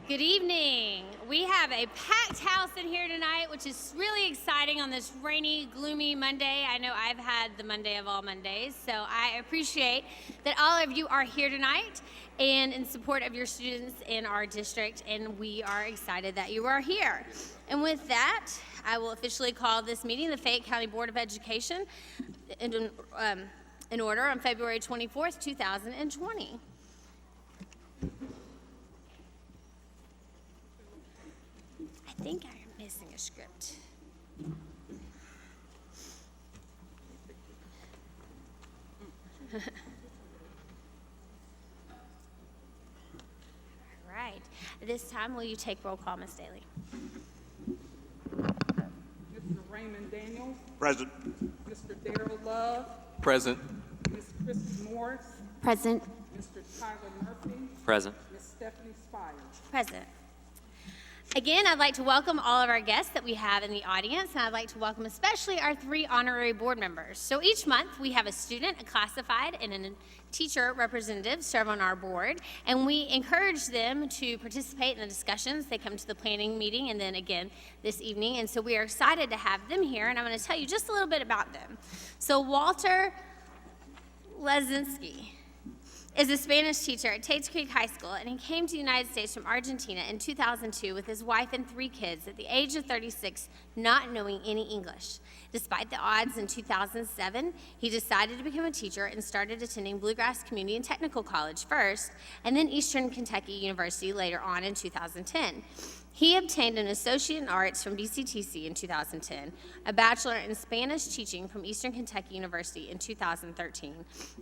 Good evening. We have a packed house in here tonight, which is really exciting on this rainy, gloomy Monday. I know I've had the Monday of all Mondays, so I appreciate that all of you are here tonight and in support of your students in our district, and we are excited that you are here. And with that, I will officially call this meeting, the Fayette County Board of Education, in order on February 24th, 2020. I think I'm missing a script. All right. At this time, will you take roll call, Ms. Daly? Mr. Raymond Daniels. Present. Mr. Darrell Love. Present. Ms. Christy Morris. Present. Mr. Tyler Murphy. Present. Ms. Stephanie Spires. Present. Again, I'd like to welcome all of our guests that we have in the audience, and I'd like to welcome especially our 3 honorary board members. So each month, we have a student, a classified, and a teacher representative serve on our board, and we encourage them to participate in the discussions. They come to the planning meeting and then again this evening, and so we are excited to have them here, and I'm going to tell you just a little bit about them. So Walter Lezinski is a Spanish teacher at Tates Creek High School, and he came to the United States from Argentina in 2002 with his wife and 3 kids at the age of 36, not knowing any English. Despite the odds, in 2007, he decided to become a teacher and started attending Bluegrass Community and Technical College first, and then Eastern Kentucky University later on in 2010. He obtained an Associate in Arts from BCTC in 2010, a Bachelor in Spanish Teaching from Eastern Kentucky University in 2013,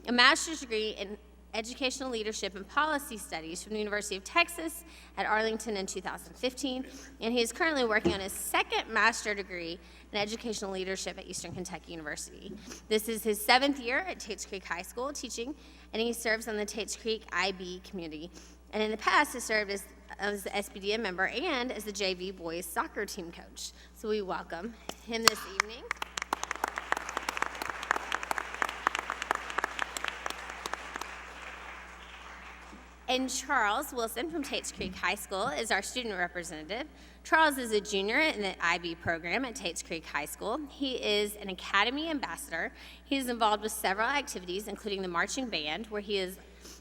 a Master's degree in Educational Leadership and Policy Studies from the University of Texas at Arlington in 2015, and he is currently working on his 2nd master's degree in Educational Leadership at Eastern Kentucky University. This is his 7th year at Tates Creek High School teaching, and he serves on the Tates Creek IB community, and in the past has served as the SBDM member and as the JV boys soccer team coach. So we welcome him this evening. And Charles Wilson from Tates Creek High School is our student representative. Charles is a junior in the IB program at Tates Creek High School. He is an Academy ambassador. He is involved with several activities, including the marching band, where he is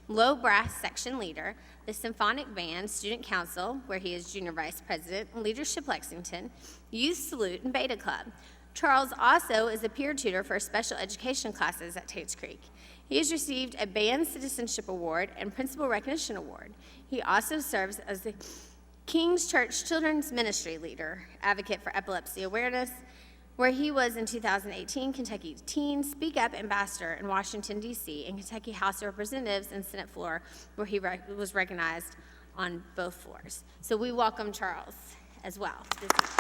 low brass section leader, the symphonic band, student council, where he is junior vice president, and Leadership Lexington, Youth Salute, and Beta Club. Charles also is a peer tutor for special education classes at Tates Creek. He has received a Band Citizenship Award and Principal Recognition Award. He also serves as the King's Church Children's Ministry Leader, Advocate for Epilepsy Awareness, where he was in 2018 Kentucky Teen Speak Up Ambassador in Washington, D.C., and Kentucky House of Representatives and Senate floor, where he was recognized on both floors. So we welcome Charles as well this evening.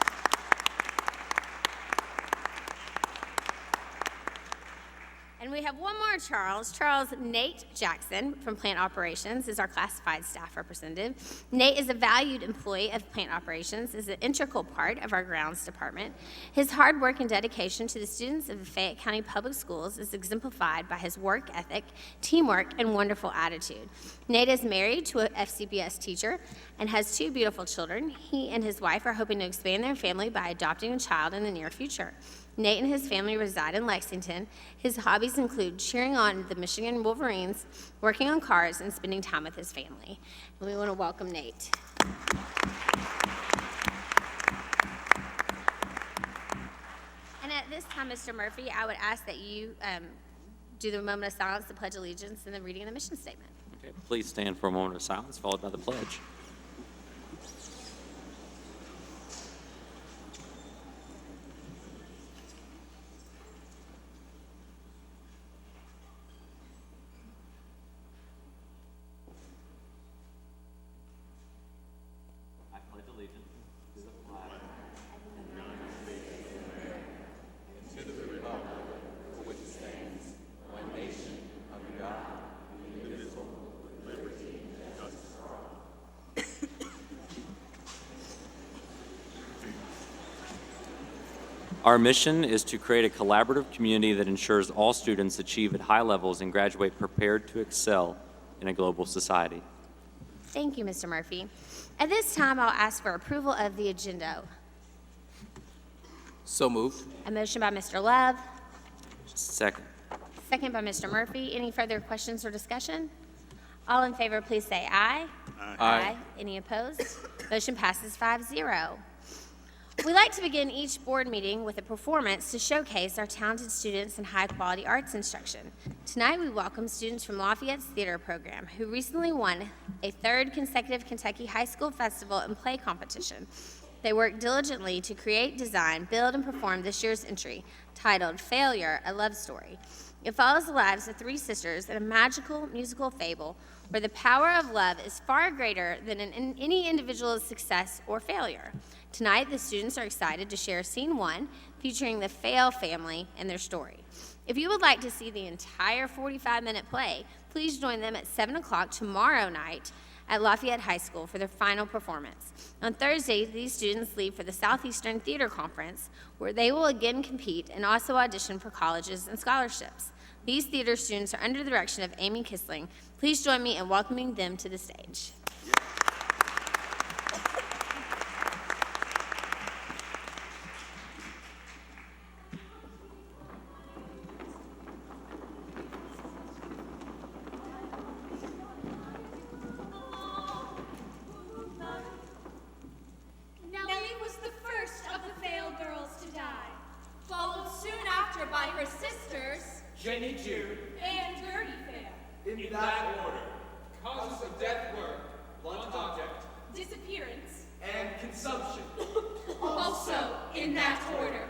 And we have one more Charles. Charles Nate Jackson from Plant Operations is our classified staff representative. Nate is a valued employee of Plant Operations, is an integral part of our grounds department. His hard work and dedication to the students of the Fayette County Public Schools is exemplified by his work ethic, teamwork, and wonderful attitude. Nate is married to a FCPS teacher and has 2 beautiful children. He and his wife are hoping to expand their family by adopting a child in the near future. Nate and his family reside in Lexington. His hobbies include cheering on the Michigan Wolverines, working on cars, and spending time with his family. And we want to welcome Nate. And at this time, Mr. Murphy, I would ask that you do the moment of silence, the Pledge of Allegiance, and the reading of the mission statement. Okay, please stand for a moment of silence, followed by the pledge. Our mission is to create a collaborative community that ensures all students achieve at high levels and graduate prepared to excel in a global society. Thank you, Mr. Murphy. At this time, I'll ask for approval of the agenda. So moved. A motion by Mr. Love, Second. second by Mr. Murphy. Any further questions or discussion? All in favor, please say aye. Aye. Any opposed? Motion passes 5-0. We like to begin each board meeting with a performance to showcase our talented students in high-quality arts instruction. Tonight, we welcome students from Lafayette's theater program who recently won a third consecutive Kentucky High School Festival and Play competition. They worked diligently to create, design, build, and perform this year's entry, titled Failure, A Love Story. It follows the lives of three sisters in a magical musical fable where the power of love is far greater than in any individual's success or failure. Tonight, the students are excited to share Scene 1, featuring the Fail family and their story. If you would like to see the entire 45-minute play, please join them at 7 o'clock tomorrow night at Lafayette High School for their final performance. On Thursday, these students leave for the Southeastern Theater Conference, where they will again compete and also audition for colleges and scholarships. These theater students are under the direction of Amy Kissling. Please join me in welcoming them to the stage. Nellie was the first of the Fail girls to die, followed soon after by her sisters, Jenny Jude, and Gertie Fail. in that order. Causes of death were blunt object Disappearance, and consumption. also in that order.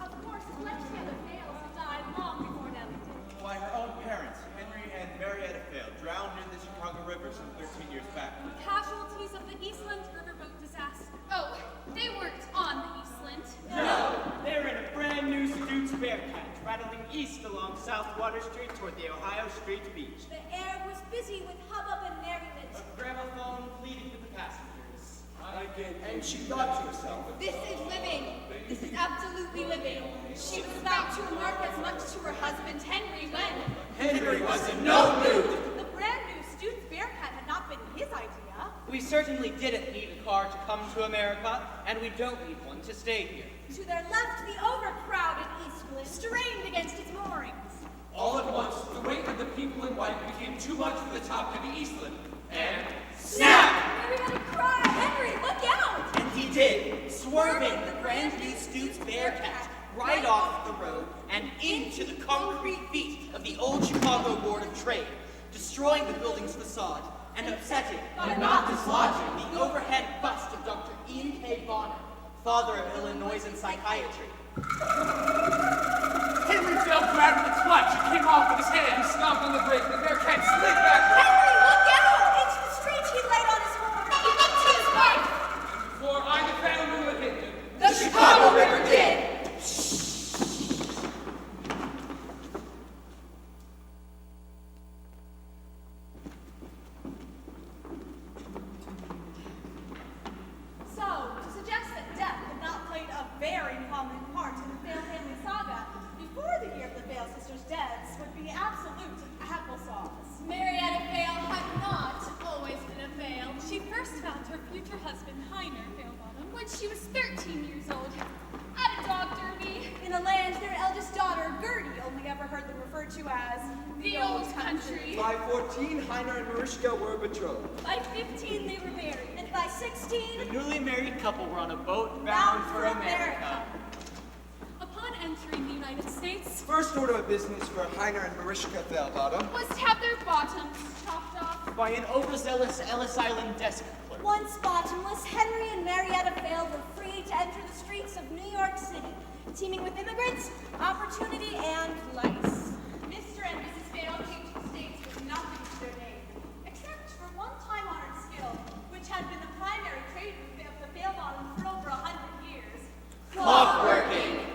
Of course, plenty of the Fails had died long before Nellie did. Why, her own parents, Henry and Marietta Fail, drowned near the Chicago River some 13 years back. Casualties of the Eastland riverboat disaster. Oh, they weren't on the Eastland. No, they're in a brand new Stutes Bearcat, rattling east along South Water Street toward the Ohio Street Beach. The air was busy with hubbub and merriment. A gramophone pleaded with the passengers. And she thought to herself, This is living. This is absolutely living. She was about to remark as much to her husband Henry when Henry was in no mood. the brand new Stutes Bearcat had not been his idea. We certainly didn't need a car to come to America, and we don't need one to stay here. To their left, the overcrowded Eastland strained against its moorings. All at once, the weight of the people in white became too much for the top of the Eastland. And snap! Everybody cried, Henry, look out! And he did, swerving the brand new Stutes Bearcat right off the road and into the concrete feet of the old Chicago Board of Trade, destroying the building's facade and upsetting, but not dislodging, the overhead bust of Dr. Ian K. Bonner, father of Illinois and psychiatry. Henry fell flat with the clutch. It came off with his hand. He stomped on the brake. The Bearcat slid back. Henry, look out! Into the street he laid on his horn. To his wife. Before either family knew it hit them. The Chicago River did. So, to suggest that death had not played a very prominent part in the Fail family saga before the year of the Fail sisters' deaths would be absolute applesauce. Marietta Fail had not always been a Fail. She first found her future husband, Heiner Failbottom, when she was 13 years old, at a dog derby. In a land their eldest daughter, Gertie, only ever heard them referred to as the old country. By 14, Heiner and Marischka were betrothed. By 15, they were married. And by 16, The newly married couple were on a boat bound for America. Upon entering the United States, First order of business for Heiner and Marischka Failbottom was to have their bottoms chopped off. By an overzealous Ellis Island desk clerk. Once bottomless, Henry and Marietta Fail were free to enter the streets of New York City, teeming with immigrants, opportunity, and vice. Mr. and Mrs. Fail came to the States with nothing to their name, except for one time-honored skill, which had been the primary trade of the Fail-Bottom for over 100 years. Clockworking.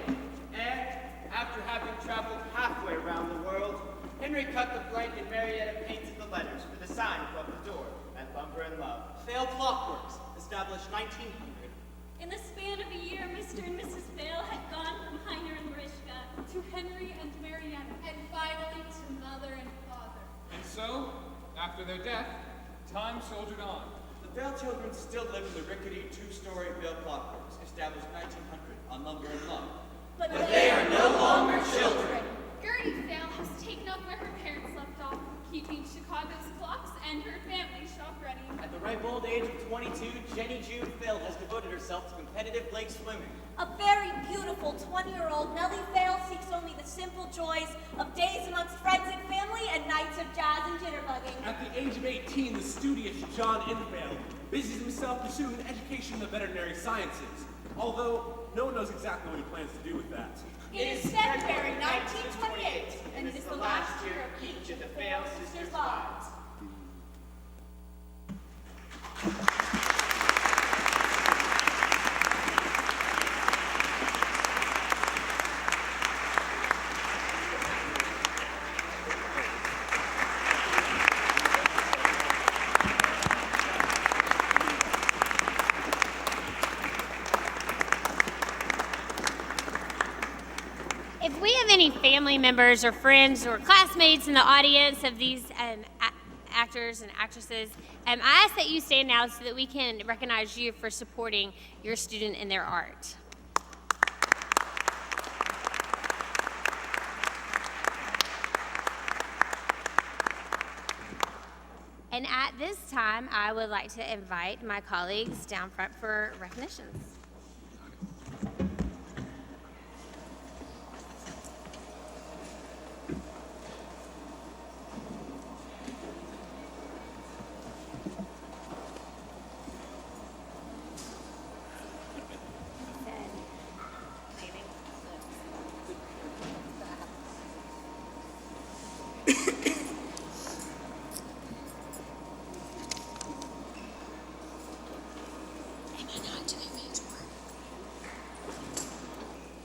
And after having traveled halfway around the world, Henry cut the blank and Marietta painted the letters for the sign above the door at Lumber and Love. Fail Clockworks, established 1900. In the span of a year, Mr. and Mrs. Fail had gone from Heiner and Marischka to Henry and Marietta, and finally to mother and father. After their death, time soldiered on. The Vale children still live in the rickety two-story Vale block-house, established 1900 on lumber and log. But they are no longer children. Gertie Vale has taken up where her parents left off, keeping Chicago's clocks and her family shop ready. At the ripe old age of 22, Jenny Jude Phil has devoted herself to competitive lake swimming. a very beautiful 20-year-old Nellie Vale seeks only the simple joys of days amongst friends and family and nights of jazz and jitterbugging. At the age of 18, the studious John Infale busies himself pursuing an education in the veterinary sciences, although no one knows exactly what he plans to do with that. It is February 1928, and it is the last year of each of the Vale sisters' lives. If we have any family members or friends or classmates in the audience of these actors and actresses, I ask that you stand now so that we can recognize you for supporting your student in their art. And at this time, I would like to invite my colleagues down front for recognitions.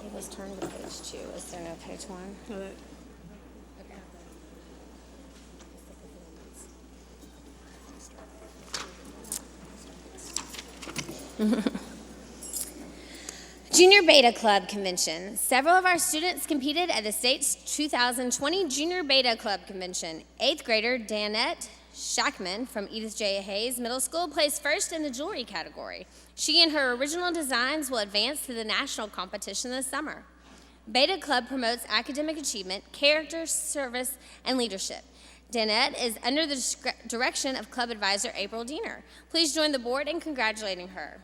It was turned to page 2. Is there no page 1? Junior Beta Club Convention. Several of our students competed at the state's 2020 Junior Beta Club Convention. 8th grader Danette Shackman from Edith J. Hayes Middle School placed first in the jewelry category. She and her original designs will advance to the national competition this summer. Beta Club promotes academic achievement, character, service, and leadership. Danette is under the direction of club advisor April Diener. Please join the board in congratulating her.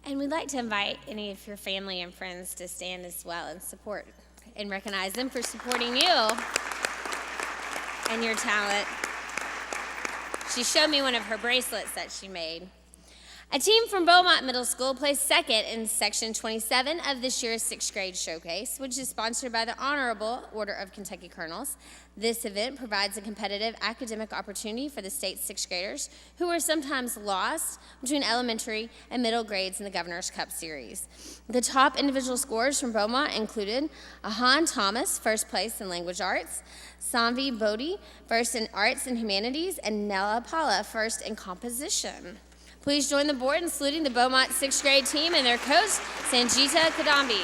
And we'd like to invite any of your family and friends to stand as well and support and recognize them for supporting you and your talent. She showed me one of her bracelets that she made. A team from Beaumont Middle School placed second in Section 27 of this year's 6th grade showcase, which is sponsored by the Honorable Order of Kentucky Colonels. This event provides a competitive academic opportunity for the state's 6th graders who are sometimes lost between elementary and middle grades in the Governor's Cup Series. The top individual scores from Beaumont included Ahan Thomas, first place in language arts, Sanvi Bodhi, first in arts and humanities, and Nella Pala, first in composition. Please join the board in saluting the Beaumont 6th grade team and their coach, Sanjita Kadambi.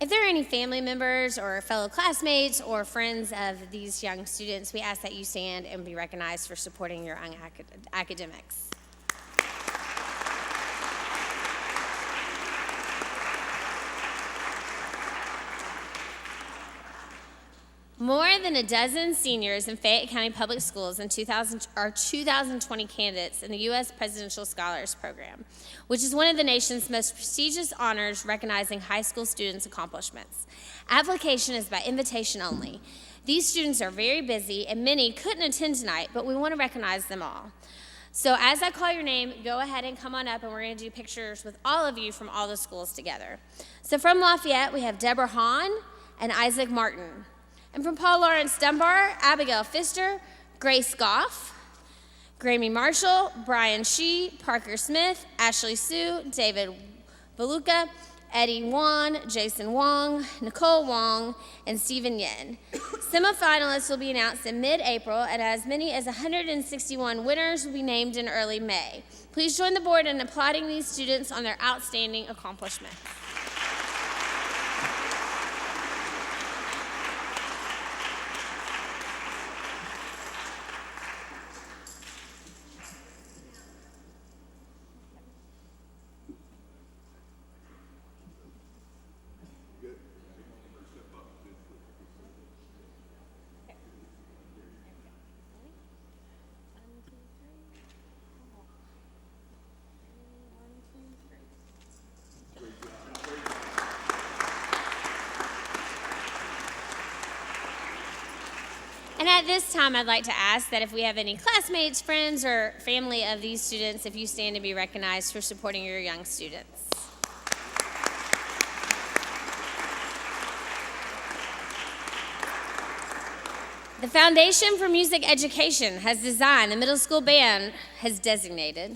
If there are any family members or fellow classmates or friends of these young students, we ask that you stand and be recognized for supporting your young academics. More than a dozen seniors in Fayette County Public Schools in 2020 candidates in the U.S. Presidential Scholars Program, which is one of the nation's most prestigious honors recognizing high school students' accomplishments. Application is by invitation only. These students are very busy, and many couldn't attend tonight, but we want to recognize them all. So as I call your name, go ahead and come on up, and we're going to do pictures with all of you from all the schools together. So from Lafayette, we have Deborah Hahn and Isaac Martin. And from Paul Lawrence Dunbar, Abigail Pfister, Grace Goff, Grammy Marshall, Brian Shee, Parker Smith, Ashley Sue, David Baluka, Eddie Wan, Jason Wong, Nicole Wong, and Stephen Yin. Semifinalists will be announced in mid-April, and as many as 161 winners will be named in early May. Please join the board in applauding these students on their outstanding accomplishments. And at this time, I'd like to ask that if we have any classmates, friends, or family of these students, if you stand to be recognized for supporting your young students. The Foundation for Music Education has designated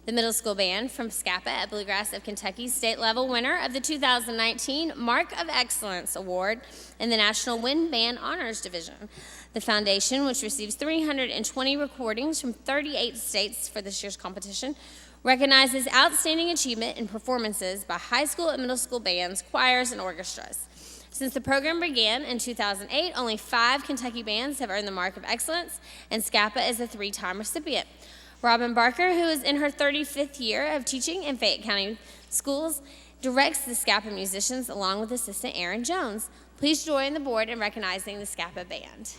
the middle school band from SCAPA at Bluegrass of Kentucky, state level winner of the 2019 Mark of Excellence Award in the National Wind Band Honors Division. The foundation, which receives 320 recordings from 38 states for this year's competition, recognizes outstanding achievement in performances by high school and middle school bands, choirs, and orchestras. Since the program began in 2008, only 5 Kentucky bands have earned the Mark of Excellence, and SCAPA is a 3-time recipient. Robin Barker, who is in her 35th year of teaching in Fayette County schools, directs the SCAPA musicians along with assistant Aaron Jones. Please join the board in recognizing the SCAPA band.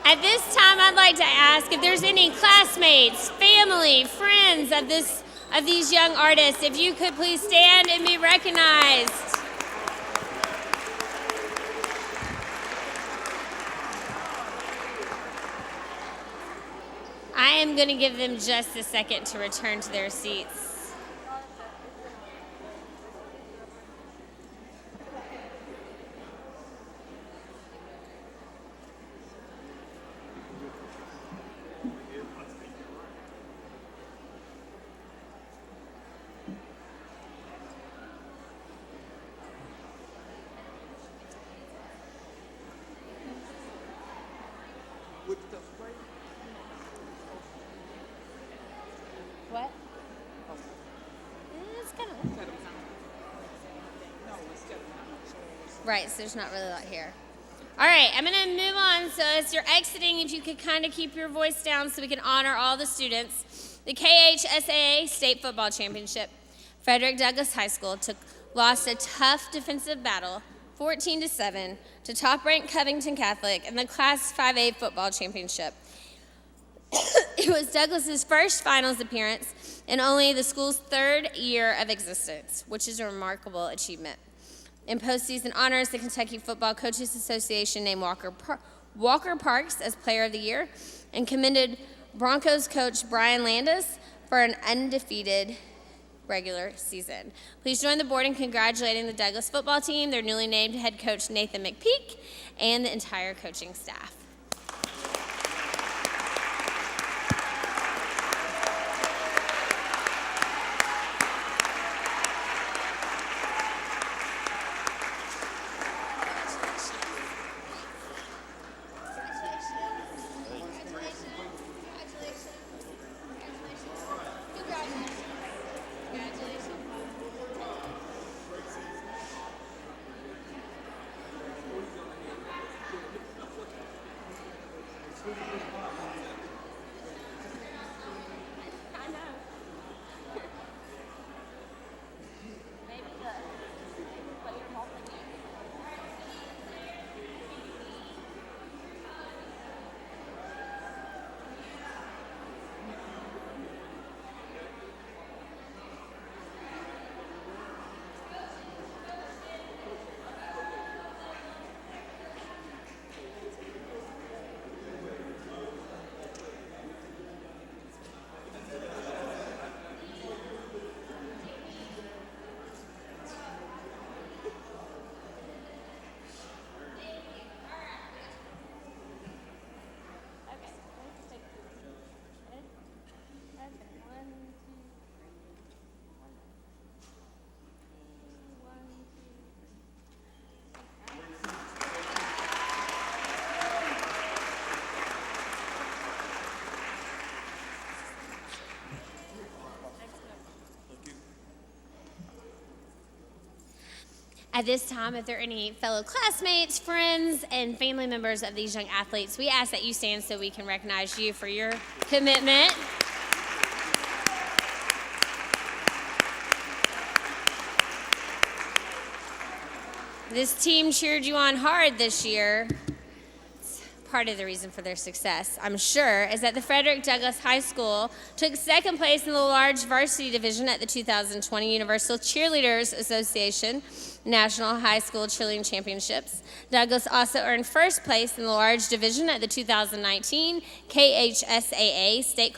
At this time, I'd like to ask if there's any classmates, family, friends of these young artists, if you could please stand and be recognized. I am going to give them just a second to return to their seats. What? It's kind of right, so there's not really a lot here. All right, I'm going to move on. So as you're exiting, if you could kind of keep your voice down so we can honor all the students. The KHSAA State Football Championship. Frederick Douglass High School lost a tough defensive battle, 14-7, to top-ranked Covington Catholic in the Class 5A Football Championship. It was Douglas's first finals appearance in only the school's third year of existence, which is a remarkable achievement. In postseason honors, the Kentucky Football Coaches Association named Walker Parks as Player of the Year and commended Broncos coach Brian Landis for an undefeated regular season. Please join the board in congratulating the Douglas football team, their newly named head coach Nathan McPeak, and the entire coaching staff. At this time, if there are any fellow classmates, friends, and family members of these young athletes, we ask that you stand so we can recognize you for your commitment. This team cheered you on hard this year. Part of the reason for their success, I'm sure, is that the Frederick Douglass High School took second place in the large varsity division at the 2020 Universal Cheerleaders Association National High School Cheerleading Championships. Douglass also earned first place in the large division at the 2019 KHSAA State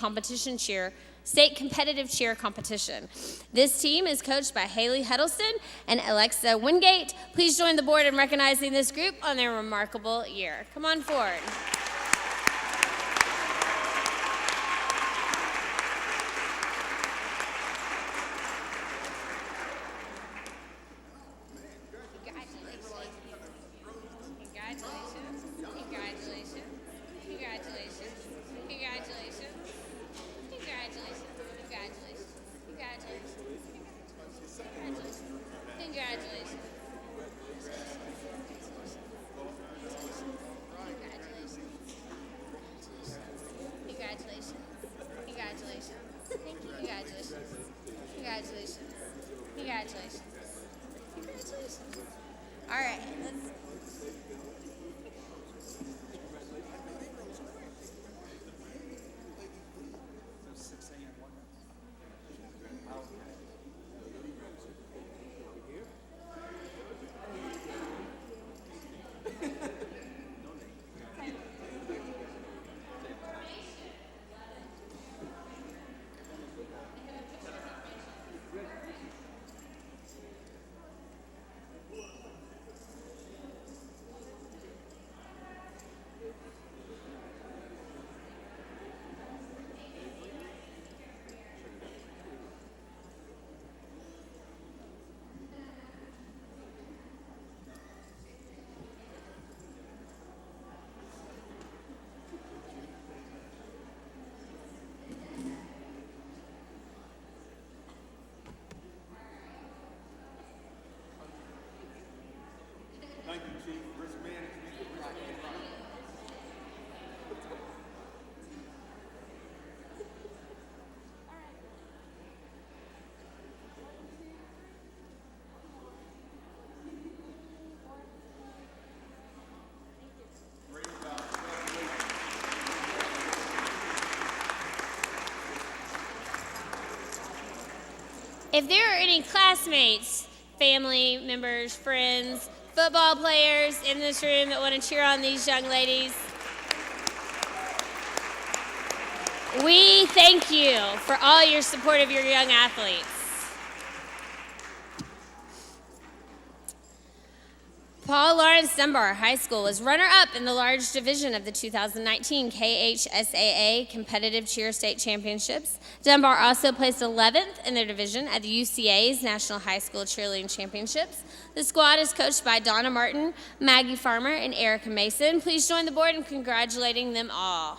Competitive Cheer Competition. This team is coached by Haley Huddleston and Alexa Wingate. Please join the board in recognizing this group on their remarkable year. Come on forward. Congratulations. All right. If there are any classmates, family members, friends, football players in this room that want to cheer on these young ladies, we thank you for all your support of your young athletes. Paul Lawrence Dunbar High School was runner-up in the large division of the 2019 KHSAA Competitive Cheer State Championships. Dunbar also placed 11th in their division at the UCA's National High School Cheerleading Championships. The squad is coached by Donna Martin, Maggie Farmer, and Erica Mason. Please join the board in congratulating them all.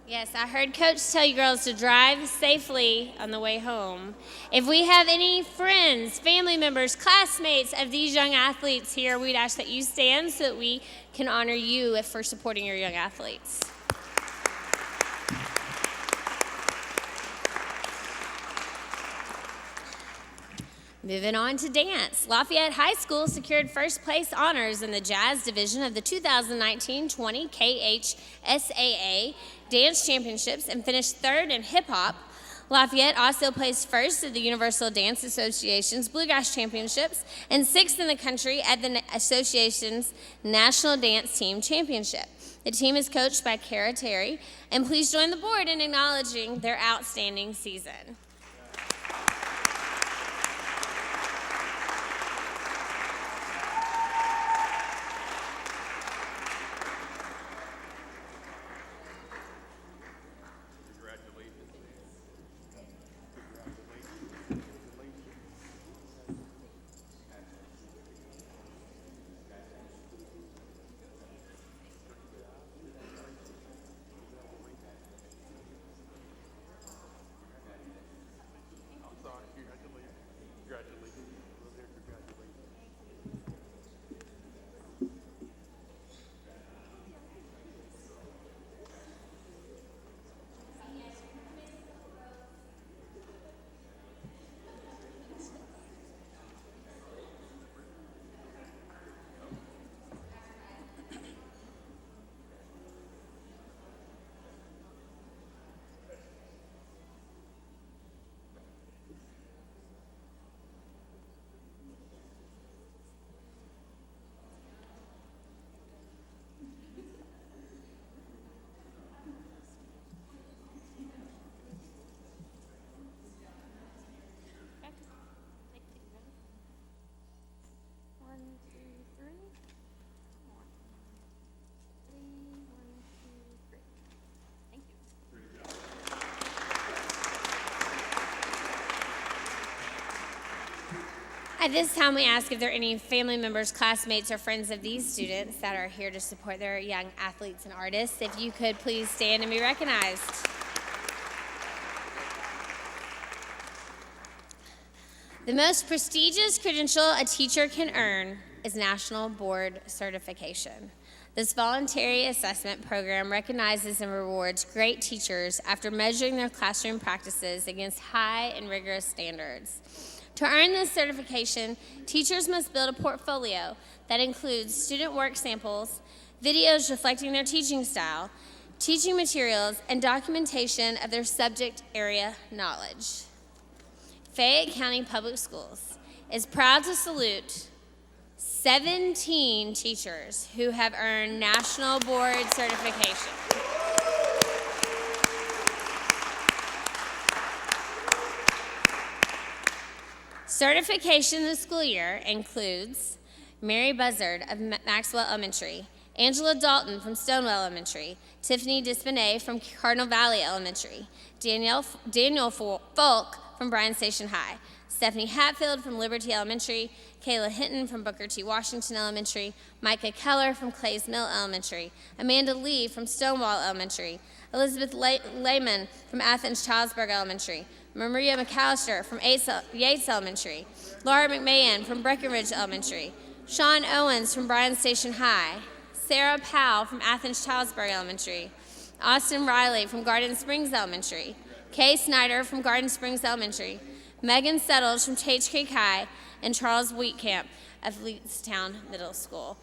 Yes, I heard Coach tell you girls to drive safely on the way home. If we have any friends, family members, classmates of these young athletes here, we'd ask that you stand so that we can honor you for supporting your young athletes. Moving on to dance. Lafayette High School secured first place honors in the Jazz Division of the 2019-20 KHSAA Dance Championships and finished third in hip hop. Lafayette also placed first at the Universal Dance Association's Bluegrass Championships and sixth in the country at the association's National Dance Team Championship. The team is coached by Kara Terry, and please join the board in acknowledging their outstanding season. At this time, we ask if there are any family members, classmates, or friends of these students that are here to support their young athletes and artists. If you could please stand and be recognized. The most prestigious credential a teacher can earn is National Board Certification. This voluntary assessment program recognizes and rewards great teachers after measuring their classroom practices against high and rigorous standards. To earn this certification, teachers must build a portfolio that includes student work samples, videos reflecting their teaching style, teaching materials, and documentation of their subject area knowledge. Fayette County Public Schools is proud to salute 17 teachers who have earned National Board Certification. Certification this school year includes Mary Buzzard of Maxwell Elementary, Angela Dalton from Stonewall Elementary, Tiffany Dispinay from Cardinal Valley Elementary, Daniel Folk from Bryan Station High, Stephanie Hatfield from Liberty Elementary, Kayla Hinton from Booker T. Washington Elementary, Micah Keller from Clays Mill Elementary, Amanda Lee from Stonewall Elementary, Elizabeth Lehman from Athens Childsburg Elementary, Maria McAllister from Yates Elementary, Laura McMahon from Breckenridge Elementary, Sean Owens from Bryan Station High, Sarah Powell from Athens Childsburg Elementary, Austin Riley from Garden Springs Elementary, Kay Snyder from Garden Springs Elementary, Megan Settles from Tates Creek High, and Charles Wheatcamp of Leestown Middle School.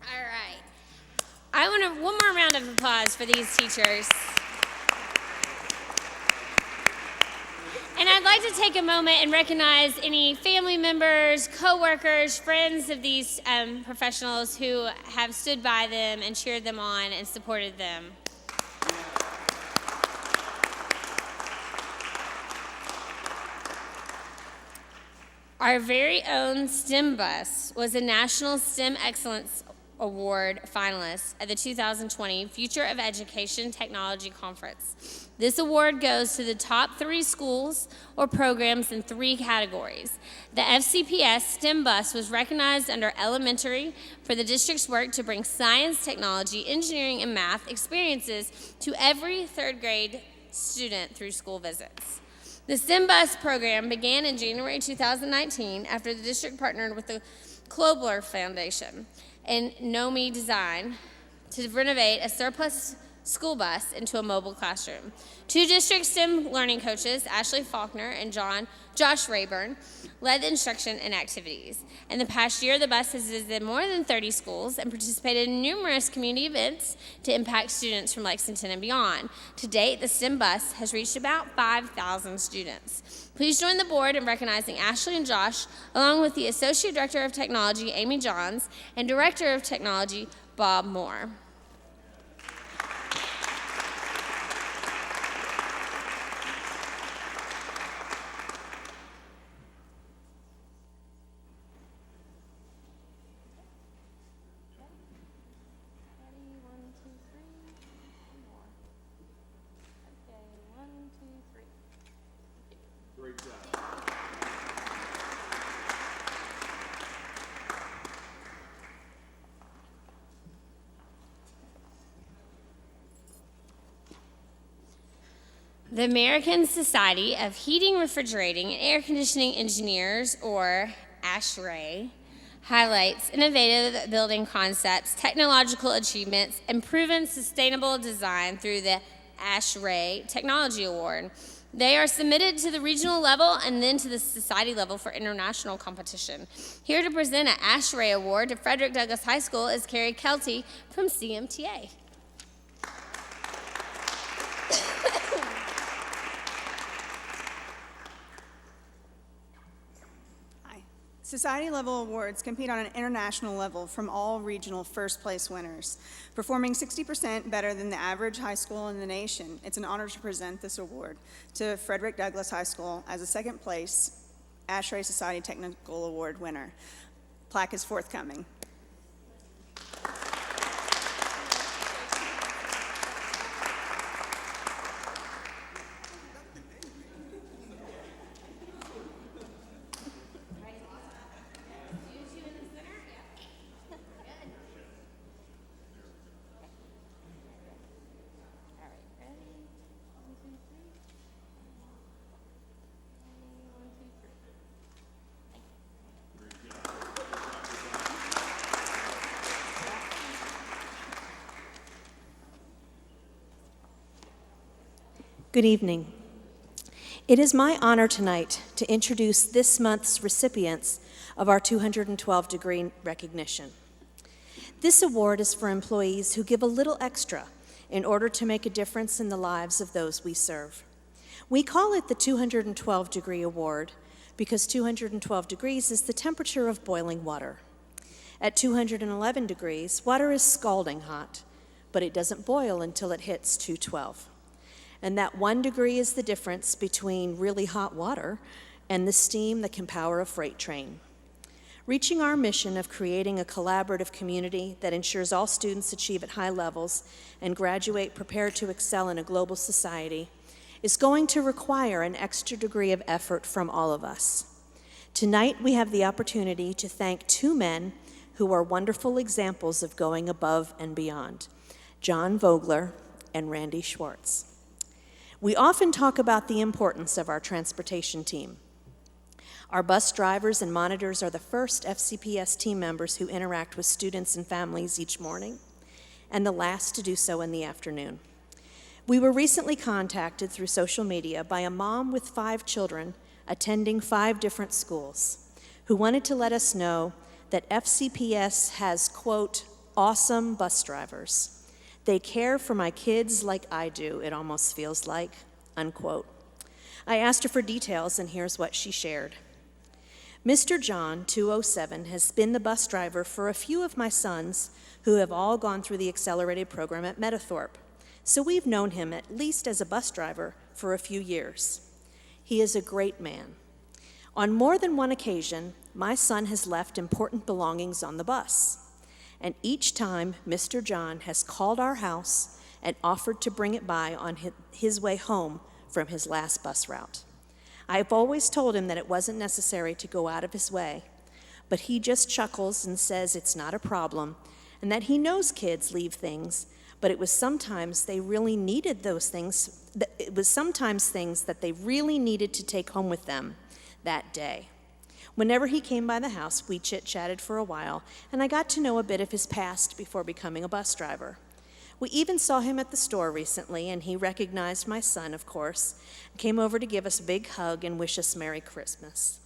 All right. I want one more round of applause for these teachers. And I'd like to take a moment and recognize any family members, co-workers, friends of these professionals who have stood by them and cheered them on and supported them. Our very own STEM bus was a National STEM Excellence Award finalist at the 2020 Future of Education Technology Conference. This award goes to the top 3 schools or programs in 3 categories. The FCPS STEM bus was recognized under elementary for the district's work to bring science, technology, engineering, and math experiences to every 3rd grade student through school visits. The STEM bus program began in January 2019 after the district partnered with the Klobler Foundation and NOMI Design to renovate a surplus school bus into a mobile classroom. 2 district STEM learning coaches, Ashley Faulkner and Josh Rayburn, led the instruction and activities. In the past year, the bus has visited more than 30 schools and participated in numerous community events to impact students from Lexington and beyond. To date, the STEM bus has reached about 5,000 students. Please join the board in recognizing Ashley and Josh, along with the Associate Director of Technology, Amy Johns, and Director of Technology, Bob Moore. The American Society of Heating, Refrigerating, and Air Conditioning Engineers, or ASHRAE, highlights innovative building concepts, technological achievements, and proven sustainable design through the ASHRAE Technology Award. They are submitted to the regional level and then to the society level for international competition. Here to present an ASHRAE Award to Frederick Douglass High School is Carrie Kelty from CMTA. Society level awards compete on an international level from all regional first place winners, performing 60% better than the average high school in the nation. It's an honor to present this award to Frederick Douglass High School as a second place ASHRAE Society Technical Award winner. Plaque is forthcoming. Good evening. It is my honor tonight to introduce this month's recipients of our 212-degree recognition. This award is for employees who give a little extra in order to make a difference in the lives of those we serve. We call it the 212-degree award because 212 degrees is the temperature of boiling water. At 211 degrees, water is scalding hot, but it doesn't boil until it hits 212. And that 1 degree is the difference between really hot water and the steam that can power a freight train. Reaching our mission of creating a collaborative community that ensures all students achieve at high levels and graduate prepared to excel in a global society is going to require an extra degree of effort from all of us. Tonight, we have the opportunity to thank 2 men who are wonderful examples of going above and beyond, John Vogler and Randy Schwartz. We often talk about the importance of our transportation team. Our bus drivers and monitors are the first FCPS team members who interact with students and families each morning, and the last to do so in the afternoon. We were recently contacted through social media by a mom with 5 children attending 5 different schools who wanted to let us know that FCPS has, quote, awesome bus drivers. They care for my kids like I do, it almost feels like, unquote. I asked her for details, and here's what she shared. Mr. John, 207, has been the bus driver for a few of my sons who have all gone through the accelerated program at Metathorpe. So we've known him at least as a bus driver for a few years. He is a great man. On more than one occasion, my son has left important belongings on the bus. And each time, Mr. John has called our house and offered to bring it by on his way home from his last bus route. I've always told him that it wasn't necessary to go out of his way, but he just chuckles and says it's not a problem, and that he knows kids leave things, but it was sometimes they really needed those things, it was sometimes things that they really needed to take home with them that day. Whenever he came by the house, we chit-chatted for a while, and I got to know a bit of his past before becoming a bus driver. We even saw him at the store recently, and he recognized my son, of course, came over to give us a big hug and wish us Merry Christmas.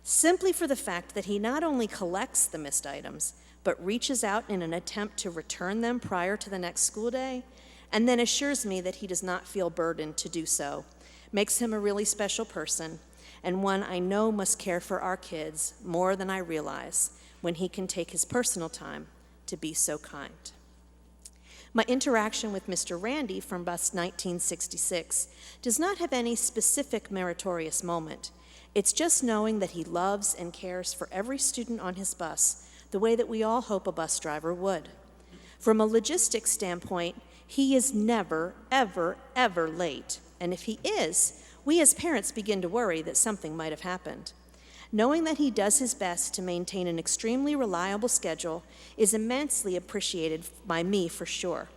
Simply for the fact that he not only collects the missed items, but reaches out in an attempt to return them prior to the next school day, and then assures me that he does not feel burdened to do so, makes him a really special person, and one I know must care for our kids more than I realize when he can take his personal time to be so kind. My interaction with Mr. Randy from bus 1966 does not have any specific meritorious moment. It's just knowing that he loves and cares for every student on his bus the way that we all hope a bus driver would. From a logistics standpoint, he is never, ever, ever late. And if he is, we as parents begin to worry that something might have happened. Knowing that he does his best to maintain an extremely reliable schedule is immensely appreciated by me for sure.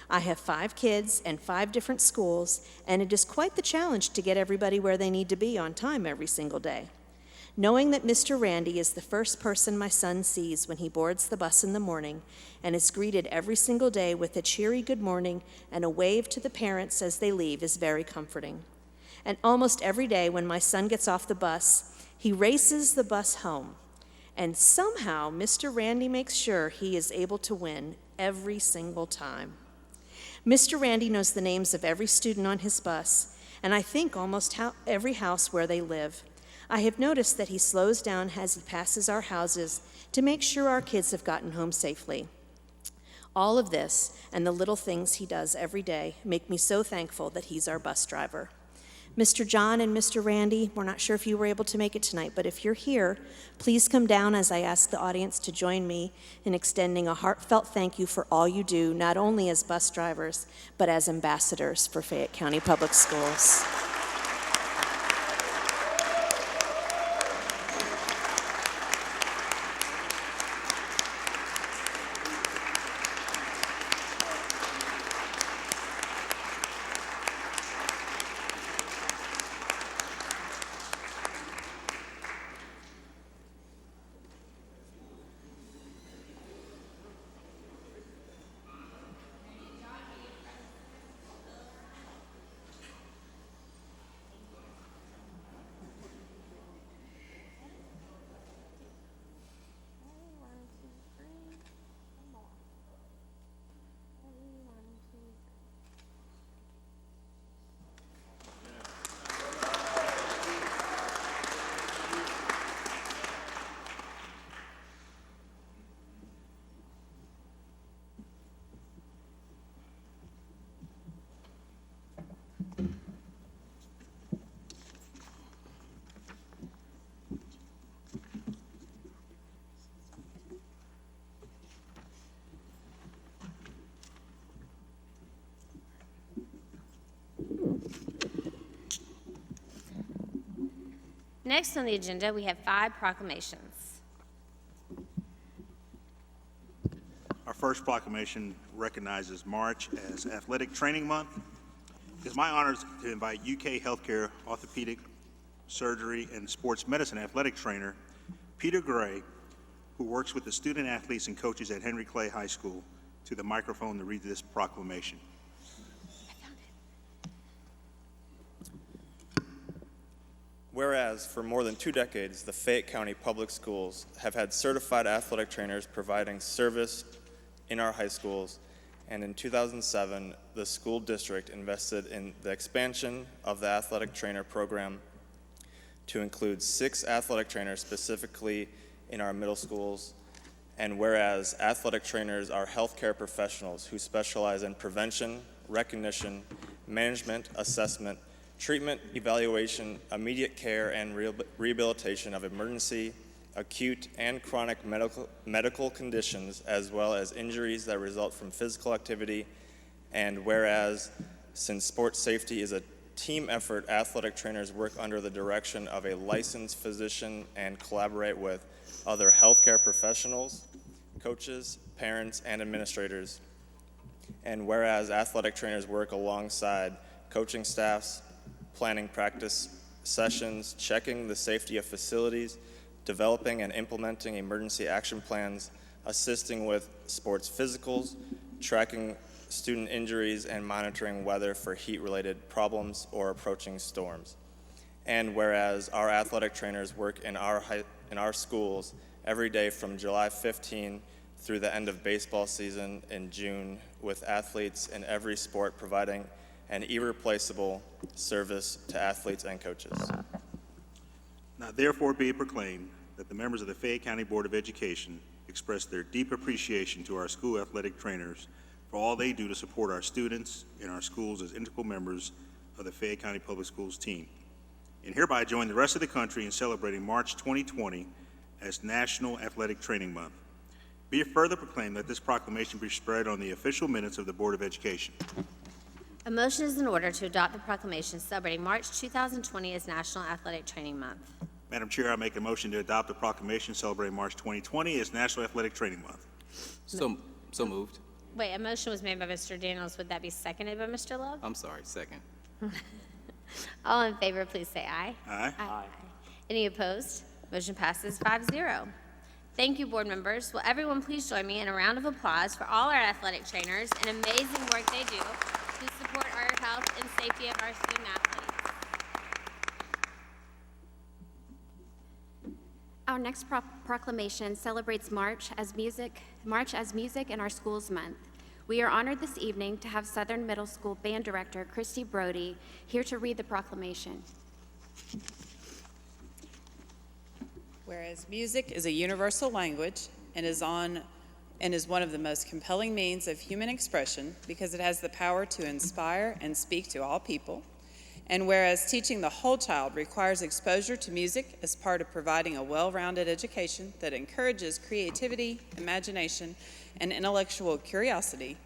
I have 5 kids and 5 different schools, and it is quite the challenge to get everybody where they need to be on time every single day. Knowing that Mr. Randy is the first person my son sees when he boards the bus in the morning and is greeted every single day with a cheery good morning and a wave to the parents as they leave is very comforting. And almost every day when my son gets off the bus, he races the bus home. And somehow Mr. Randy makes sure he is able to win every single time. Mr. Randy knows the names of every student on his bus, and I think almost every house where they live. I have noticed that he slows down as he passes our houses to make sure our kids have gotten home safely. All of this and the little things he does every day make me so thankful that he's our bus driver. Mr. John and Mr. Randy, we're not sure if you were able to make it tonight, but if you're here, please come down as I ask the audience to join me in extending a heartfelt thank you for all you do, not only as bus drivers, but as ambassadors for Fayette County Public Schools. Next on the agenda, we have 5 proclamations. Our first proclamation recognizes March as Athletic Training Month. It is my honor to invite UK Healthcare Orthopedic Surgery and Sports Medicine athletic trainer Peter Gray, who works with the student athletes and coaches at Henry Clay High School, to the microphone to read this proclamation. Whereas for more than 2 decades, the Fayette County Public Schools have had certified athletic trainers providing service in our high schools, and in 2007, the school district invested in the expansion of the athletic trainer program to include 6 athletic trainers specifically in our middle schools. And whereas athletic trainers are healthcare professionals who specialize in prevention, recognition, management, assessment, treatment, evaluation, immediate care, and rehabilitation of emergency, acute, and chronic medical conditions, as well as injuries that result from physical activity. And whereas, since sports safety is a team effort, athletic trainers work under the direction of a licensed physician and collaborate with other healthcare professionals, coaches, parents, and administrators. And whereas athletic trainers work alongside coaching staffs, planning practice sessions, checking the safety of facilities, developing and implementing emergency action plans, assisting with sports physicals, tracking student injuries, and monitoring weather for heat-related problems or approaching storms. And whereas our athletic trainers work in our schools every day from July 15 through the end of baseball season in June, with athletes in every sport providing an irreplaceable service to athletes and coaches. Now therefore be it proclaimed that the members of the Fayette County Board of Education express their deep appreciation to our school athletic trainers for all they do to support our students in our schools as integral members of the Fayette County Public Schools team, and hereby join the rest of the country in celebrating March 2020 as National Athletic Training Month. Be it further proclaimed that this proclamation be spread on the official minutes of the Board of Education. A motion is in order to adopt the proclamation celebrating March 2020 as National Athletic Training Month. Madam Chair, I make a motion to adopt a proclamation celebrating March 2020 as National Athletic Training Month. So moved. Wait, a motion was made by Mr. Daniels. Would that be seconded by Mr. Love? I'm sorry, second. All in favor, please say aye. Aye. Aye. Any opposed? Motion passes 5-0. Thank you, board members. Will everyone please join me in a round of applause for all our athletic trainers and amazing work they do to support our health and safety of our student athletes. Our next proclamation celebrates March as Music in Our Schools Month. We are honored this evening to have Southern Middle School Band Director Christy Brody here to read the proclamation. Whereas music is a universal language and is one of the most compelling means of human expression because it has the power to inspire and speak to all people. And whereas teaching the whole child requires exposure to music as part of providing a well-rounded education that encourages creativity, imagination, and intellectual curiosity,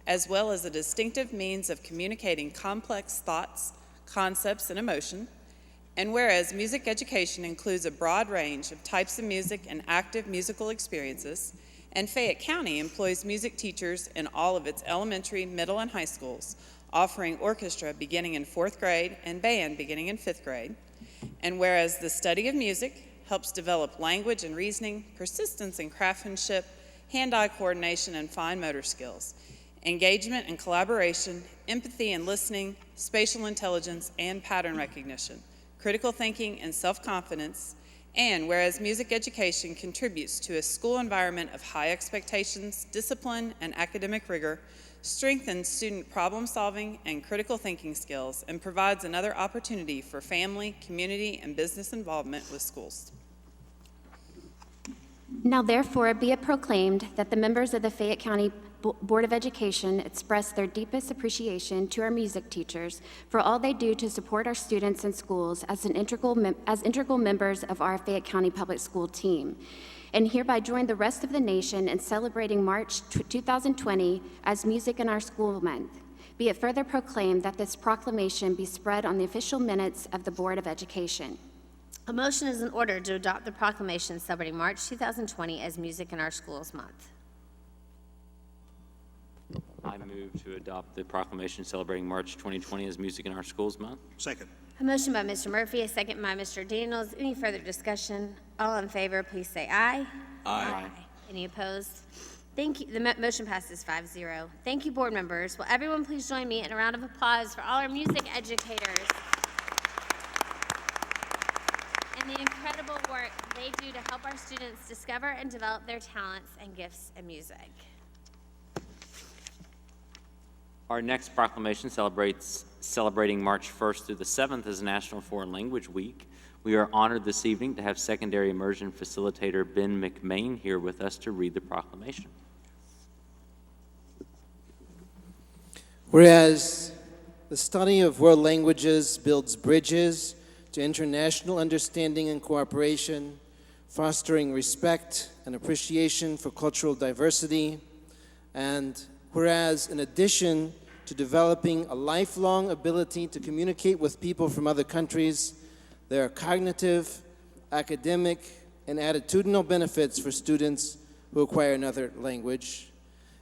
as well as a distinctive means of communicating complex thoughts, concepts, and emotion. And whereas music education includes a broad range of types of music and active musical experiences, and Fayette County employs music teachers in all of its elementary, middle, and high schools, offering orchestra beginning in 4th grade and band beginning in 5th grade. And whereas the study of music helps develop language and reasoning, persistence and craftsmanship, hand-eye coordination and fine motor skills, engagement and collaboration, empathy and listening, spatial intelligence and pattern recognition, critical thinking and self-confidence, and whereas music education contributes to a school environment of high expectations, discipline, and academic rigor, strengthens student problem-solving and critical thinking skills, and provides another opportunity for family, community, and business involvement with schools. Now therefore be it proclaimed that the members of the Fayette County Board of Education express their deepest appreciation to our music teachers for all they do to support our students and schools as integral members of our Fayette County Public School team, and hereby join the rest of the nation in celebrating March 2020 as Music in Our School Month. Be it further proclaimed that this proclamation be spread on the official minutes of the Board of Education. A motion is in order to adopt the proclamation celebrating March 2020 as Music in Our Schools Month. I move to adopt the proclamation celebrating March 2020 as Music in Our Schools Month. Second. A motion by Mr. Murphy, a second by Mr. Daniels. Any further discussion? All in favor, please say aye. Aye. Any opposed? Thank you. The motion passes 5-0. Thank you, board members. Will everyone please join me in a round of applause for all our music educators and the incredible work they do to help our students discover and develop their talents and gifts in music. Our next proclamation celebrating March 1st through the 7th as National Foreign Language Week. We are honored this evening to have secondary immersion facilitator Ben McMain here with us to read the proclamation. Whereas the study of world languages builds bridges to international understanding and cooperation, fostering respect and appreciation for cultural diversity, and whereas in addition to developing a lifelong ability to communicate with people from other countries, there are cognitive, academic, and attitudinal benefits for students who acquire another language.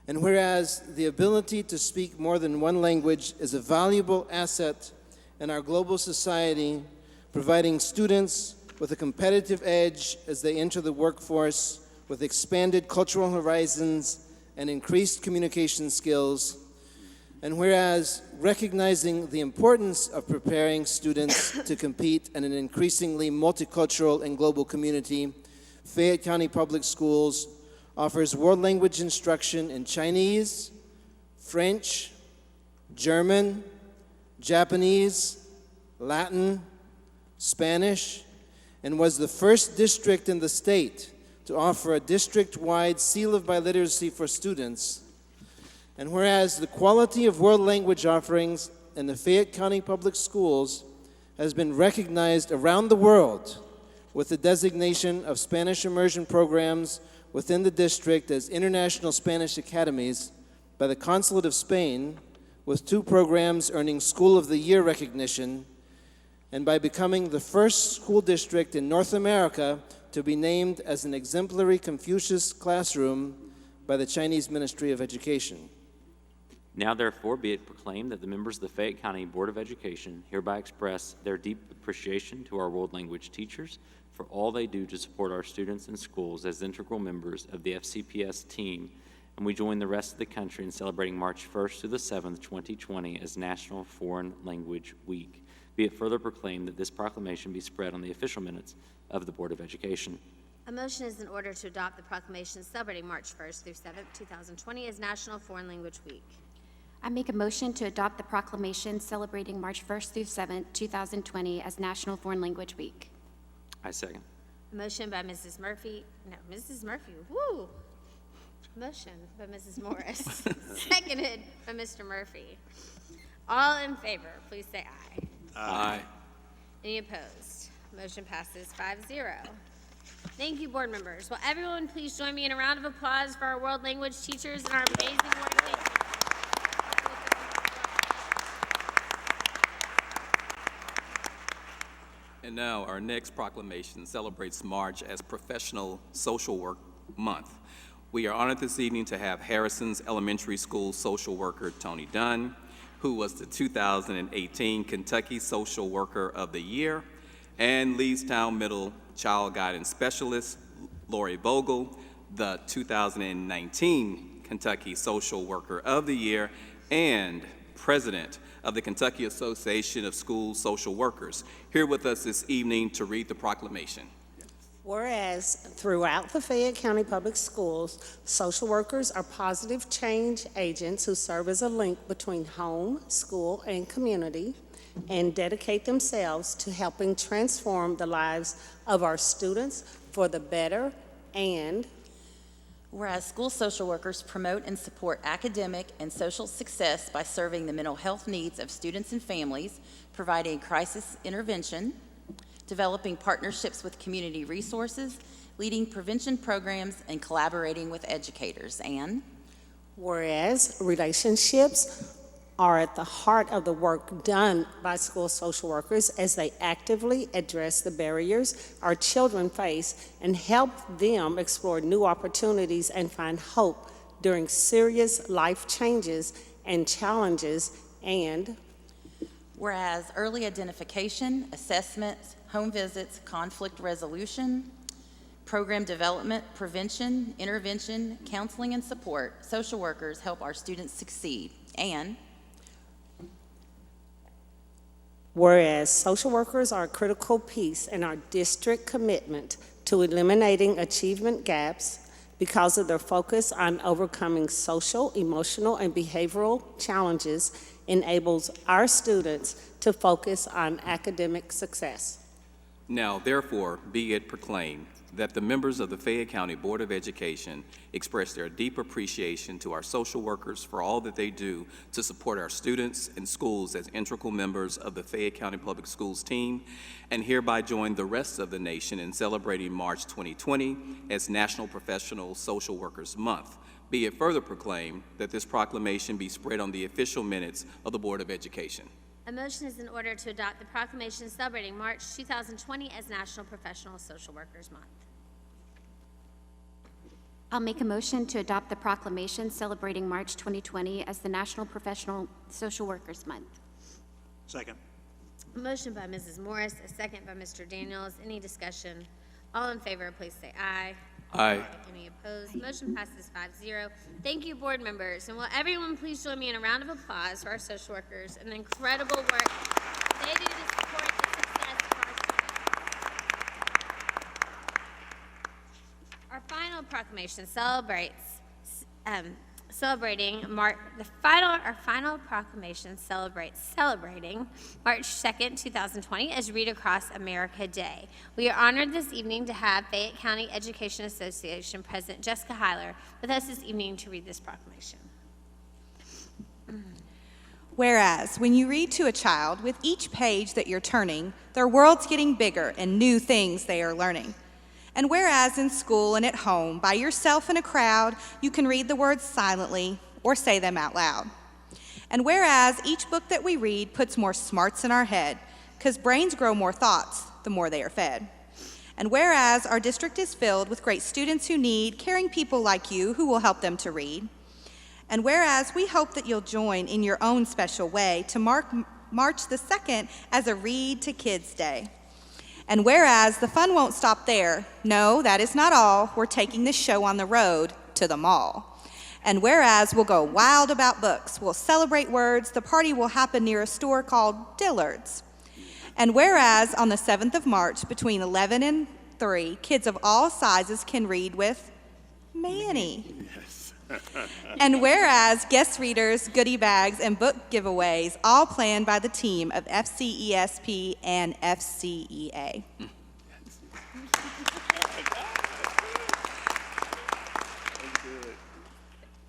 And whereas the ability to speak more than one language is a valuable asset in our global society, providing students with a competitive edge as they enter the workforce with expanded cultural horizons and increased communication skills. And whereas recognizing the importance of preparing students to compete in an increasingly multicultural and global community, Fayette County Public Schools offers world language instruction in Chinese, French, German, Japanese, Latin, Spanish, and was the first district in the state to offer a district-wide seal of biliteracy for students. And whereas the quality of world language offerings in the Fayette County Public Schools has been recognized around the world with the designation of Spanish immersion programs within the district as International Spanish Academies by the Consulate of Spain, with 2 programs earning School of the Year recognition, and by becoming the first school district in North America to be named as an exemplary Confucius classroom by the Chinese Ministry of Education. Now therefore be it proclaimed that the members of the Fayette County Board of Education hereby express their deep appreciation to our world language teachers for all they do to support our students and schools as integral members of the FCPS team, and we join the rest of the country in celebrating March 1st through the 7th, 2020 as National Foreign Language Week. Be it further proclaimed that this proclamation be spread on the official minutes of the Board of Education. A motion is in order to adopt the proclamation celebrating March 1st through 7th, 2020 as National Foreign Language Week. I make a motion to adopt the proclamation celebrating March 1st through 7th, 2020 as National Foreign Language Week. I second. A motion by Mrs. Murphy, woo! Motion by Mrs. Morris, seconded by Mr. Murphy. All in favor, please say aye. Aye. Any opposed? Motion passes 5-0. Thank you, board members. Will everyone please join me in a round of applause for our world language teachers and our amazing work. Thank you. And now our next proclamation celebrates March as Professional Social Work Month. We are honored this evening to have Harrison's Elementary School social worker Tony Dunn, who was the 2018 Kentucky Social Worker of the Year, and Leestown Middle Child Guidance Specialist Lori Vogel, the 2019 Kentucky Social Worker of the Year, and President of the Kentucky Association of School Social Workers, here with us this evening to read the proclamation. Whereas throughout the Fayette County Public Schools, social workers are positive change agents who serve as a link between home, school, and community, and dedicate themselves to helping transform the lives of our students for the better. And whereas school social workers promote and support academic and social success by serving the mental health needs of students and families, providing crisis intervention, developing partnerships with community resources, leading prevention programs, and collaborating with educators. And whereas relationships are at the heart of the work done by school social workers as they actively address the barriers our children face and help them explore new opportunities and find hope during serious life changes and challenges. And whereas early identification, assessments, home visits, conflict resolution, program development, prevention, intervention, counseling, and support, social workers help our students succeed. And whereas social workers are a critical piece in our district commitment to eliminating achievement gaps because of their focus on overcoming social, emotional, and behavioral challenges, enables our students to focus on academic success. Now, therefore, be it proclaimed that the members of the Fayette County Board of Education express their deep appreciation to our social workers for all that they do to support our students and schools as integral members of the Fayette County Public Schools team, and hereby join the rest of the nation in celebrating March 2020 as National Professional Social Workers Month. Be it further proclaimed that this proclamation be spread on the official minutes of the Board of Education. A motion is in order to adopt the proclamation celebrating March 2020 as National Professional Social Workers Month. I'll make a motion to adopt the proclamation celebrating March 2020 as the National Professional Social Workers Month. Second. A motion by Mrs. Morris, a second by Mr. Daniels. Any discussion? All in favor, please say aye. Aye. Any opposed? Motion passes 5-0. Thank you, board members. And will everyone please join me in a round of applause for our social workers and the incredible work they do to support the success of our students. Our final proclamation celebrates celebrating March 2nd, 2020 as Read Across America Day. We are honored this evening to have Fayette County Education Association President Jessica Heiler with us this evening to read this proclamation. Whereas, when you read to a child, with each page that you're turning, their world's getting bigger and new things they are learning. And whereas in school and at home, by yourself in a crowd, you can read the words silently or say them out loud. And whereas each book that we read puts more smarts in our head, because brains grow more thoughts the more they are fed. And whereas our district is filled with great students who need caring people like you who will help them to read. And whereas we hope that you'll join in your own special way to mark March the 2nd as a Read to Kids Day. And whereas the fun won't stop there, no, that is not all. We're taking this show on the road to the mall. And whereas we'll go wild about books, we'll celebrate words, the party will happen near a store called Dillard's. And whereas on the 7th of March, between 11 and 3, kids of all sizes can read with Manny. Yes. And whereas guest readers, goodie bags, and book giveaways, all planned by the team of FCESP and FCEA.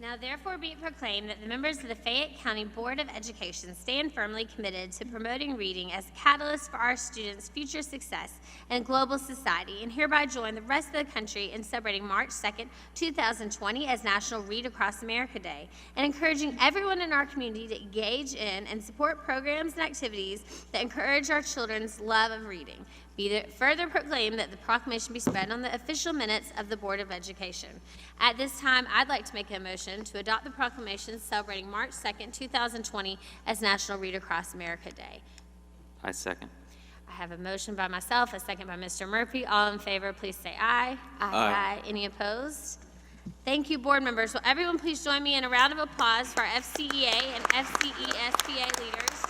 Now therefore be it proclaimed that the members of the Fayette County Board of Education stand firmly committed to promoting reading as a catalyst for our students' future success and global society, and hereby join the rest of the country in celebrating March 2nd, 2020 as National Read Across America Day, and encouraging everyone in our community to engage in and support programs and activities that encourage our children's love of reading. Be it further proclaimed that the proclamation be spread on the official minutes of the Board of Education. At this time, I'd like to make a motion to adopt the proclamation celebrating March 2nd, 2020 as National Read Across America Day. I second. I have a motion by myself, a second by Mr. Murphy. All in favor, please say aye. Aye. Any opposed? Thank you, board members. Will everyone please join me in a round of applause for our FCEA and FCESPA leaders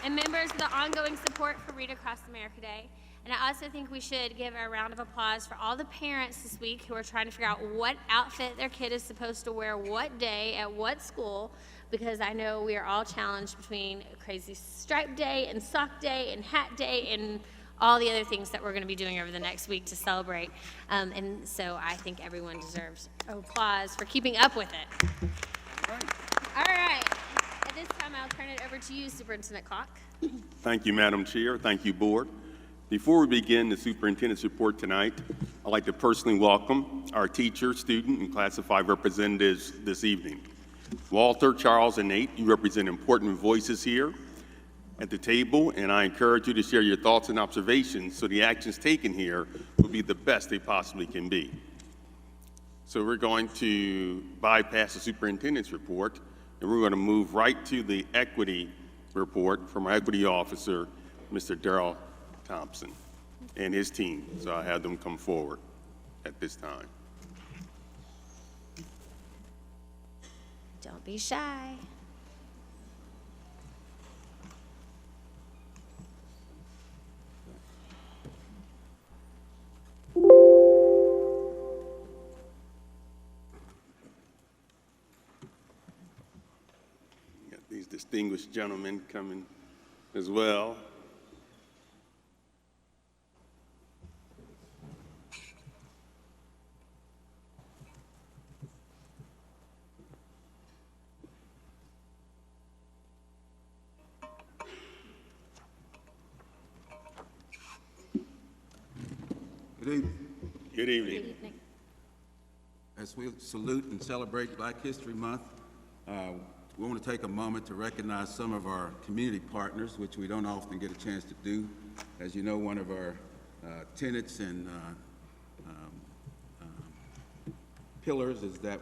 and members of the ongoing support for Read Across America Day. And I also think we should give a round of applause for all the parents this week who are trying to figure out what outfit their kid is supposed to wear what day at what school, because I know we are all challenged between crazy stripe day and sock day and hat day and all the other things that we're going to be doing over the next week to celebrate. And so I think everyone deserves applause for keeping up with it. All right. At this time, I'll turn it over to you, Superintendent Clark. Thank you, Madam Chair. Thank you, Board. Before we begin the superintendent's report tonight, I'd like to personally welcome our teacher, student, and classified representatives this evening. Walter, Charles, and Nate, you represent important voices here at the table, and I encourage you to share your thoughts and observations so the actions taken here will be the best they possibly can be. So we're going to bypass the superintendent's report, and we're going to move right to the equity report from our equity officer, Mr. Darrell Thompson, and his team. So I have them come forward at this time. Don't be shy. Got these distinguished gentlemen coming as well. Good evening. Good evening. Good evening. As we salute and celebrate Black History Month, we want to take a moment to recognize some of our community partners, which we don't often get a chance to do. As you know, one of our tenets and pillars is that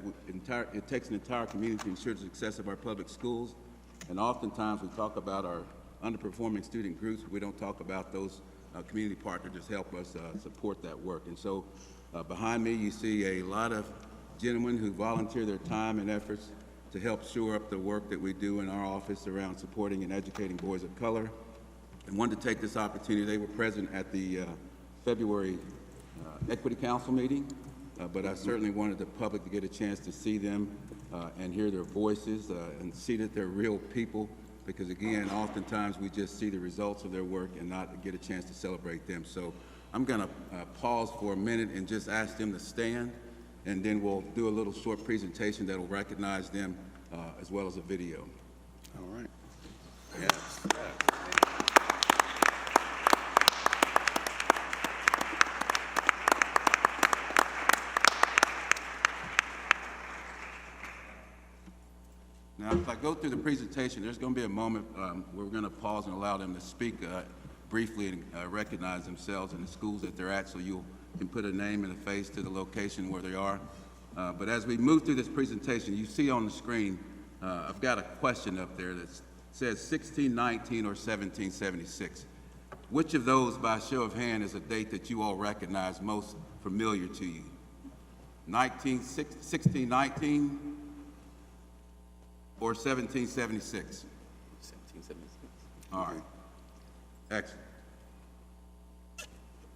it takes an entire community to ensure the success of our public schools. And oftentimes we talk about our underperforming student groups, but we don't talk about those community partners that help us support that work. And so behind me you see a lot of gentlemen who volunteer their time and efforts to help shore up the work that we do in our office around supporting and educating boys of color. And wanted to take this opportunity. They were present at the February Equity Council meeting, but I certainly wanted the public to get a chance to see them and hear their voices and see that they're real people, because again, oftentimes we just see the results of their work and not get a chance to celebrate them. So I'm gonna pause for a minute and just ask them to stand, and then we'll do a little short presentation that will recognize them as well as a video. All right. Yes. Now, if I go through the presentation, there's going to be a moment where we're going to pause and allow them to speak briefly and recognize themselves and the schools that they're at, so you can put a name and a face to the location where they are. But as we move through this presentation, you see on the screen, I've got a question up there that says 1619 or 1776. Which of those, by show of hand, is a date that you all recognize most familiar to you? 1619 or 1776? 1776. All right. Excellent.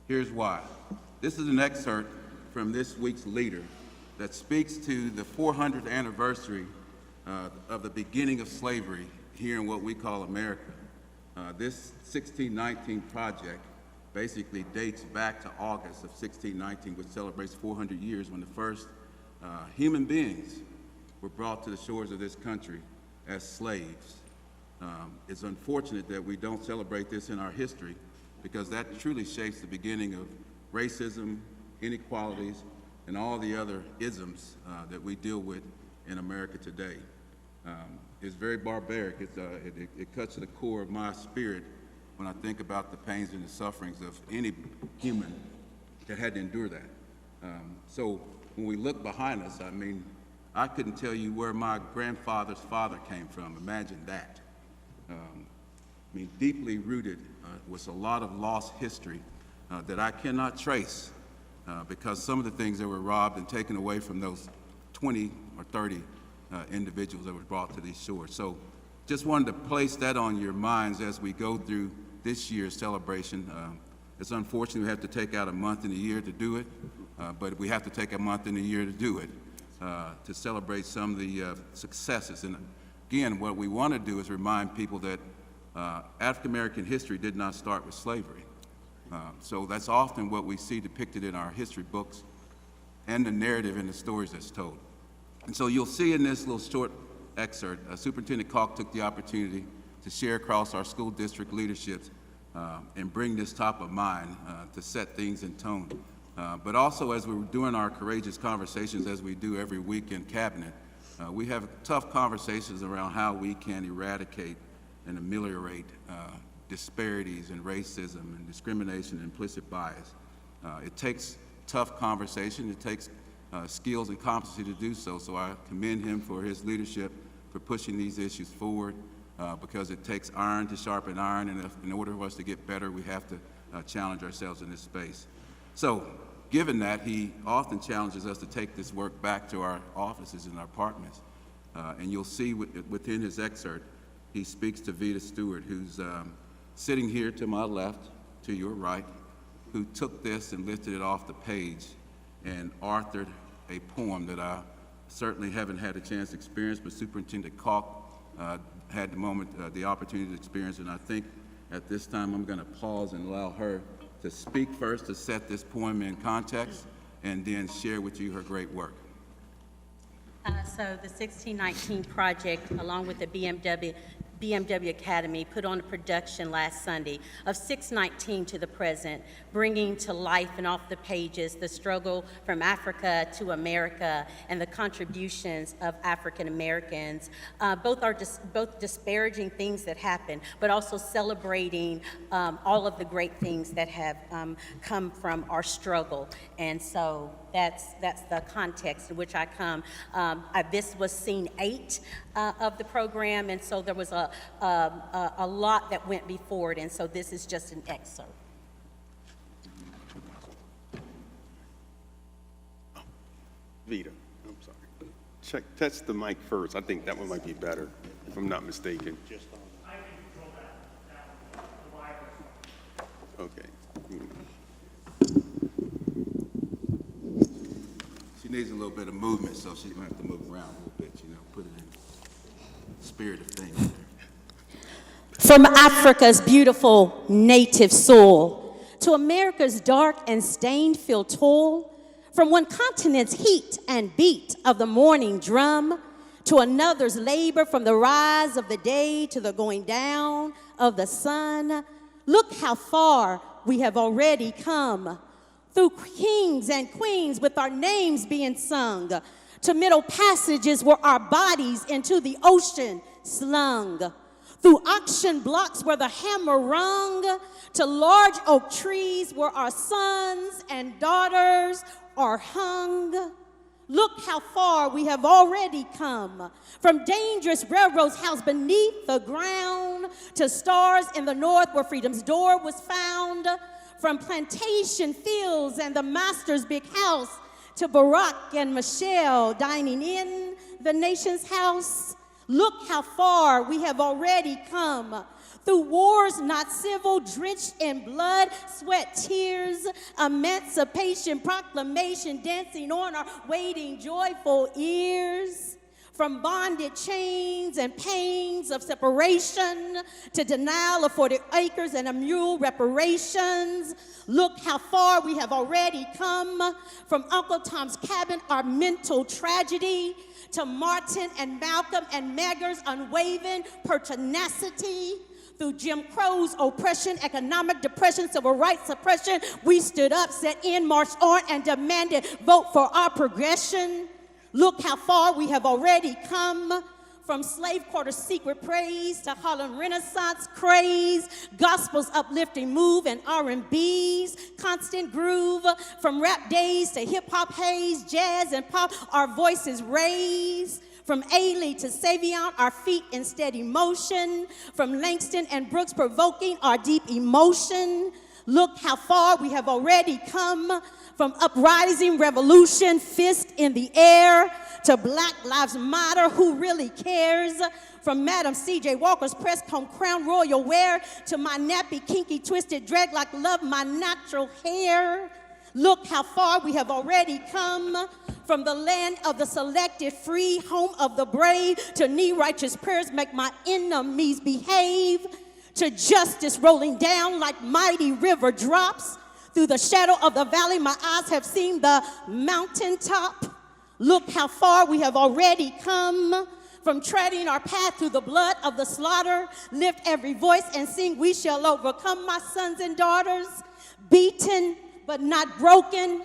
Here's why. This is an excerpt from this week's Leader that speaks to the 400th anniversary of the beginning of slavery here in what we call America. This 1619 project basically dates back to August of 1619, which celebrates 400 years when the first human beings were brought to the shores of this country as slaves. It's unfortunate that we don't celebrate this in our history because that truly shapes the beginning of racism, inequalities, and all the other isms that we deal with in America today. It's very barbaric. It cuts to the core of my spirit when I think about the pains and the sufferings of any human that had to endure that. So when we look behind us, I mean, I couldn't tell you where my grandfather's father came from. Imagine that. I mean, deeply rooted with a lot of lost history that I cannot trace because some of the things that were robbed and taken away from those 20 or 30 individuals that were brought to these shores. So just wanted to place that on your minds as we go through this year's celebration. It's unfortunate we have to take out a month in a year to do it, but we have to take a month in a year to do it, to celebrate some of the successes. And again, what we want to do is remind people that African American history did not start with slavery. So that's often what we see depicted in our history books and the narrative and the stories that's told. And so you'll see in this little short excerpt, Superintendent Kalk took the opportunity to share across our school district leaderships and bring this top of mind to set things in tone. But also as we were doing our courageous conversations as we do every week in cabinet, we have tough conversations around how we can eradicate and ameliorate disparities and racism and discrimination and implicit bias. It takes tough conversation, it takes skills and competency to do so, so I commend him for his leadership for pushing these issues forward because it takes iron to sharpen iron, and in order for us to get better, we have to challenge ourselves in this space. So, given that, he often challenges us to take this work back to our offices and our apartments. And you'll see within his excerpt, he speaks to Vita Stewart, who's sitting here to my left, to your right, who took this and lifted it off the page and authored a poem that I certainly haven't had a chance to experience, but Superintendent Kalk had the opportunity to experience, and I think at this time I'm going to pause and allow her to speak first to set this poem in context and then share with you her great work. So the 1619 project, along with the BMW Academy, put on a production last Sunday of 619 to the present, bringing to life and off the pages the struggle from Africa to America and the contributions of African Americans. Both disparaging things that happen, but also celebrating all of the great things that have come from our struggle. And so that's the context in which I come. This was scene 8 of the program, and so there was a lot that went before it, and so this is just an excerpt. Vita, I'm sorry. Test the mic first. I think that one might be better, if I'm not mistaken. Okay. She needs a little bit of movement, so she's going to have to move around a little bit, put it in the spirit of things there. From Africa's beautiful native soil to America's dark and stain-filled toil, from one continent's heat and beat of the morning drum to another's labor, from the rise of the day to the going down of the sun, look how far we have already come. Through kings and queens with our names being sung, to middle passages where our bodies into the ocean slung, through auction blocks where the hammer rung, to large oak trees where our sons and daughters are hung, Look how far we have already come. From dangerous railroads housed beneath the ground to stars in the north where freedom's door was found. From plantation fields and the master's big house to Barack and Michelle dining in the nation's house. Look how far we have already come. Through wars not civil, drenched in blood, sweat, tears, emancipation, proclamation, dancing on our waiting, joyful ears. From bonded chains and pains of separation to denial of 40 acres and a mule reparations. Look how far we have already come. From Uncle Tom's Cabin, our mental tragedy, to Martin and Malcolm and Medgar's unwavering pertinacity. Through Jim Crow's oppression, economic depression, civil rights suppression, we stood up, set in, marched on, and demanded vote for our progression. Look how far we have already come. From slave quarter secret praise to Harlem Renaissance craze, gospel's uplifting move and R&B's constant groove. From rap days to hip-hop haze, jazz and pop, our voices raise. From Ailey to Savion, our feet in steady motion. From Langston and Brooks provoking our deep emotion. Look how far we have already come. From uprising, revolution, fist in the air, to Black Lives Matter, who really cares? From Madam C.J. Walker's press comb crown royal wear, to my nappy, kinky, twisted drag like love my natural hair. Look how far we have already come. From the land of the selected free, home of the brave, to knee righteous prayers make my enemies behave, to justice rolling down like mighty river drops. Through the shadow of the valley, my eyes have seen the mountaintop. Look how far we have already come. From treading our path through the blood of the slaughter, lift every voice and sing, we shall overcome, my sons and daughters. Beaten but not broken,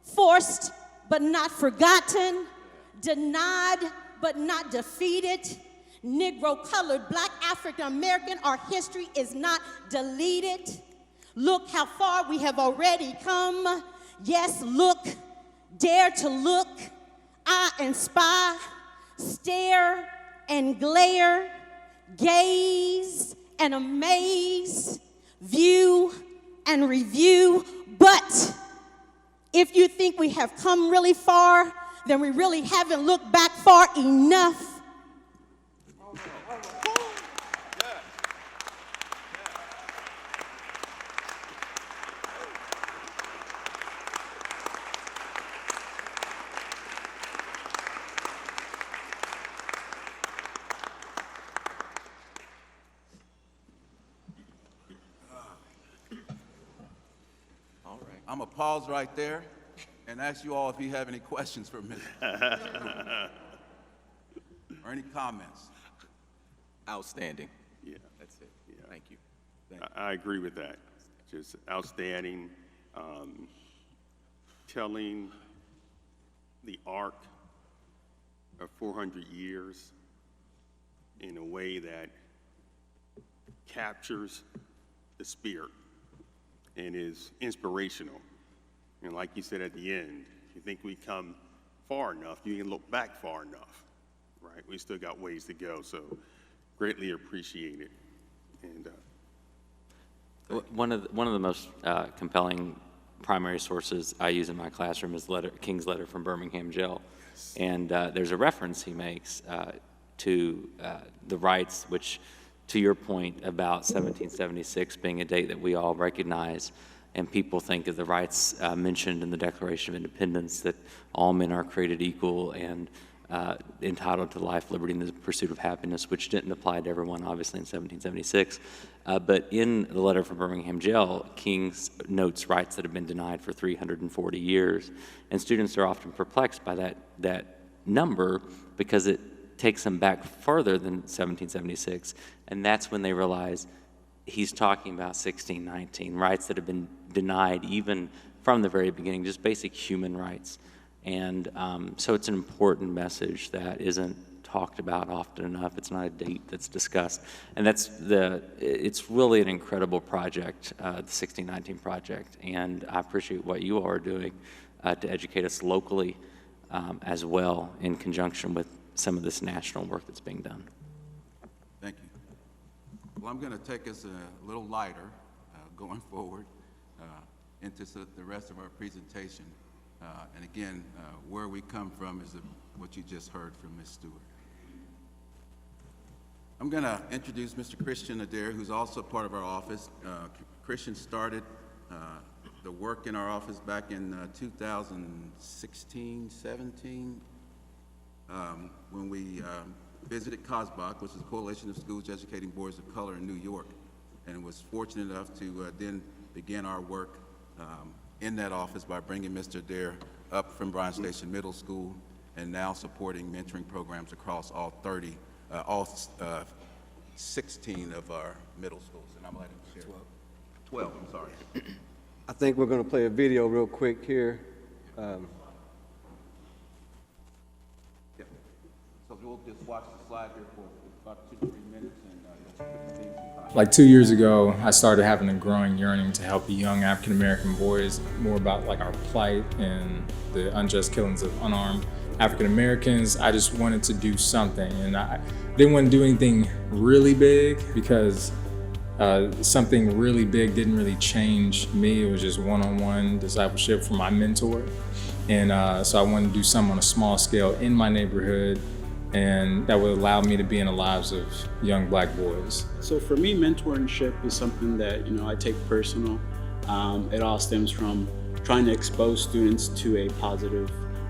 forced but not forgotten, denied but not defeated. Negro, colored, Black, African American, our history is not deleted. Look how far we have already come. Yes, look, dare to look, eye and spy, stare and glare, gaze and amaze, view and review. But if you think we have come really far, then we really haven't looked back far enough. I'm going to pause right there and ask you all if you have any questions for me. Or any comments. Outstanding. Yeah. That's it. Yeah. Thank you. I agree with that. Just outstanding, telling the arc of 400 years in a way that captures the spirit and is inspirational. And like you said at the end, if you think we come far enough, you can look back far enough, right? We still got ways to go, so greatly appreciate it. And one of the most compelling primary sources I use in my classroom is King's letter from Birmingham jail. And there's a reference he makes to the rights, which, to your point about 1776 being a date that we all recognize, and people think of the rights mentioned in the Declaration of Independence, that all men are created equal and entitled to life, liberty, and the pursuit of happiness, which didn't apply to everyone, obviously, in 1776. But in the letter from Birmingham jail, King notes rights that have been denied for 340 years. And students are often perplexed by that number because it takes them back further than 1776. And that's when they realize he's talking about 1619, rights that have been denied even from the very beginning, just basic human rights. And so it's an important message that isn't talked about often enough. It's not a date that's discussed. And it's really an incredible project, the 1619 project. And I appreciate what you all are doing to educate us locally as well in conjunction with some of this national work that's being done. Thank you. Well, I'm going to take us a little lighter going forward into the rest of our presentation. And again, where we come from is what you just heard from Ms. Stewart. I'm going to introduce Mr. Christian Adair, who's also part of our office. Christian started the work in our office back in 2016, 17, when we visited COSBOC, which is the Coalition of Schools Educating Boys of Color in New York, and was fortunate enough to then begin our work in that office by bringing Mr. Adair up from Bryan Station Middle School and now supporting mentoring programs across all 16 of our middle schools. And I'm letting him share. 12, I'm sorry. I think we're going to play a video real quick here. Yeah. So we'll just watch the slide here for about 2 to 3 minutes and Like 2 years ago, I started having a growing yearning to help young African American boys more about like our plight and the unjust killings of unarmed African Americans. I just wanted to do something, and I didn't want to do anything really big because something really big didn't really change me. It was just one-on-one discipleship from my mentor. And so I wanted to do something on a small scale in my neighborhood, and that would allow me to be in the lives of young Black boys. So for me, mentorship is something that, I take personal. It all stems from trying to expose students to a positive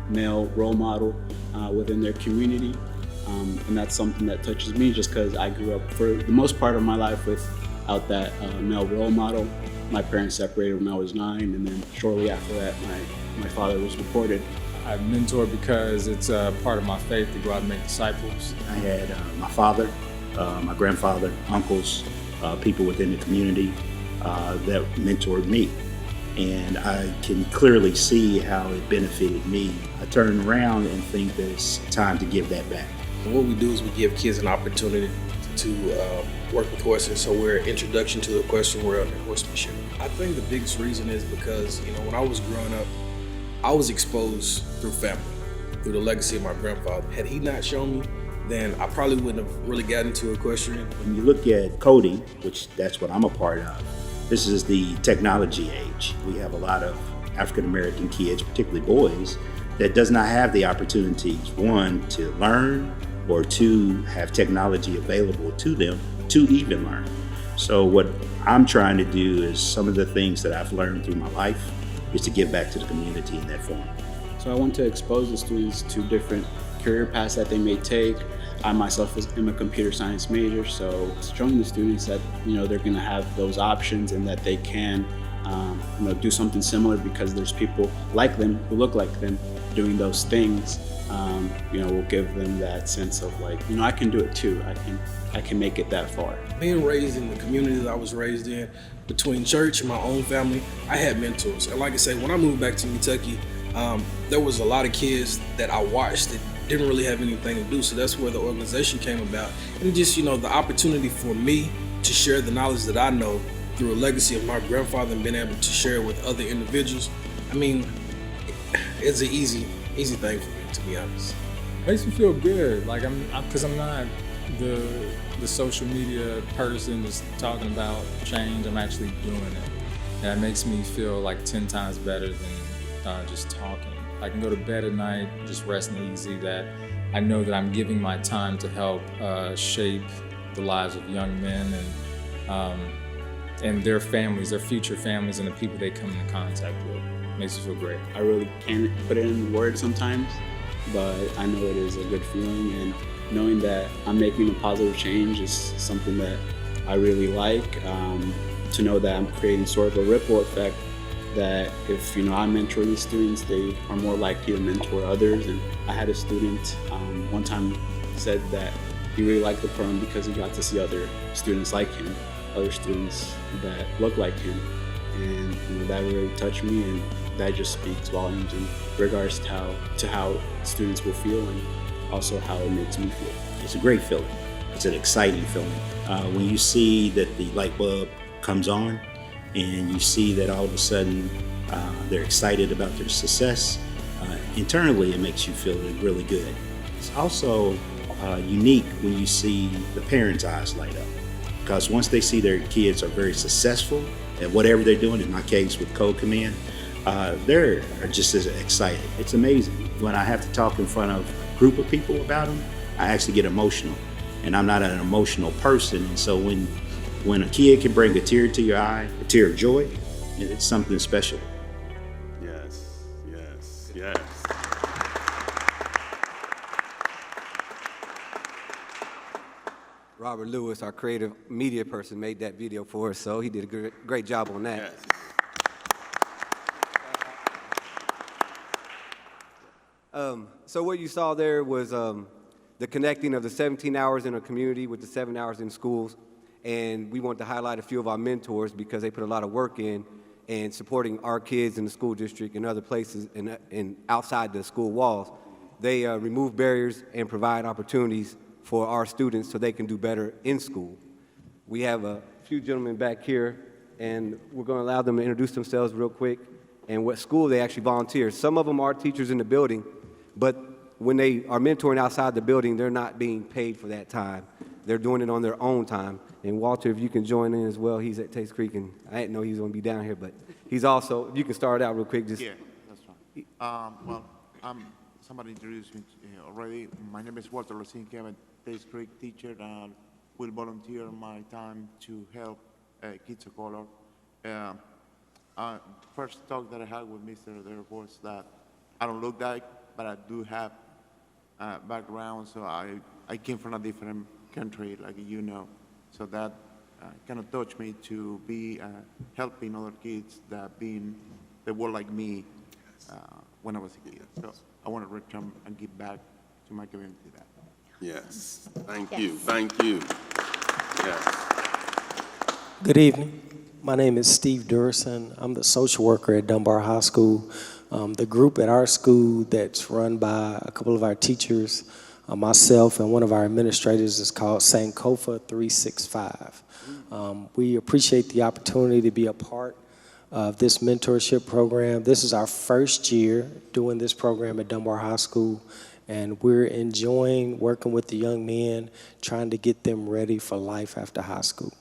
male role model within their community. And that's something that touches me just because I grew up for the most part of my life without that male role model. My parents separated when I was 9, and then shortly after that, my father was deported. I mentor because it's a part of my faith to go out and make disciples. I had my father, my grandfather, uncles, people within the community that mentored me. And I can clearly see how it benefited me. I turn around and think that it's time to give that back. What we do is we give kids an opportunity to work with horses, so we're an introduction to the equestrian world and horsemanship. I think the biggest reason is because, when I was growing up, I was exposed through family, through the legacy of my grandfather. Had he not shown me, then I probably wouldn't have really gotten into equestrian. When you look at coding, which that's what I'm a part of, this is the technology age. We have a lot of African American kids, particularly boys, that does not have the opportunities, one, to learn, or two, have technology available to them to even learn. So what I'm trying to do is some of the things that I've learned through my life is to give back to the community in that form. So I want to expose the students to different career paths that they may take. I myself am a computer science major, so showing the students that they're going to have those options and that they can do something similar because there's people like them who look like them doing those things. Will give them that sense of like, I can do it too. I can make it that far. Being raised in the community that I was raised in, between church and my own family, I had mentors. And like I say, when I moved back to Kentucky, there was a lot of kids that I watched that didn't really have anything to do. So that's where the organization came about. And just, the opportunity for me to share the knowledge that I know through a legacy of my grandfather and being able to share it with other individuals. It's an easy thing for me, to be honest. Makes me feel good, because I'm not the social media person just talking about change. I'm actually doing it, and that makes me feel like 10 times better than just talking. I can go to bed at night just resting easy, that I know that I'm giving my time to help shape the lives of young men and their families, their future families, and the people they come into contact with. Makes me feel great. I really can't put it in words sometimes, but I know it is a good feeling, and knowing that I'm making a positive change is something that I really like. To know that I'm creating sort of a ripple effect, that if I mentor these students, they are more likely to mentor others. And I had a student one time said that he really liked the program because he got to see other students like him, other students that look like him, and that really touched me, and that just speaks volumes in regards to how students will feel and also how it makes me feel. It's a great feeling. It's an exciting feeling. When you see that the light bulb comes on and you see that all of a sudden they're excited about their success, internally it makes you feel really good. It's also unique when you see the parents' eyes light up, because once they see their kids are very successful at whatever they're doing, in my case with Code Command, they're just as excited. It's amazing. When I have to talk in front of a group of people about them, I actually get emotional, and I'm not an emotional person. And so when a kid can bring a tear to your eye, a tear of joy, it's something special. Yes, yes, yes. Robert Lewis, our creative media person, made that video for us, so he did a great job on that. Yes. So what you saw there was the connecting of the 17 hours in a community with the 7 hours in schools, and we want to highlight a few of our mentors because they put a lot of work in supporting our kids in the school district and other places and outside the school walls. They remove barriers and provide opportunities for our students so they can do better in school. We have a few gentlemen back here, and we're going to allow them to introduce themselves real quick and what school they actually volunteer. Some of them are teachers in the building, but when they are mentoring outside the building, they're not being paid for that time. They're doing it on their own time. And Walter, if you can join in as well, he's at Taste Creek, and I didn't know he was going to be down here, but he's also, if you can start out real quick. Just Yeah, that's right. Well, somebody introduced me already. My name is Walter Losinke. I'm a Taste Creek teacher and will volunteer my time to help kids of color. First talk that I had with Mr. there was that I don't look like, but I do have background, so I came from a different country, like you know. So that kind of touched me to be helping other kids that were like me when I was a kid. So I want to return and give back to my community that. Yes, thank you, thank you. Yes. Good evening. My name is Steve Durson. I'm the social worker at Dunbar High School. The group at our school that's run by a couple of our teachers, myself and one of our administrators, is called Sankofa 365. We appreciate the opportunity to be a part of this mentorship program. This is our first year doing this program at Dunbar High School, and we're enjoying working with the young men, trying to get them ready for life after high school.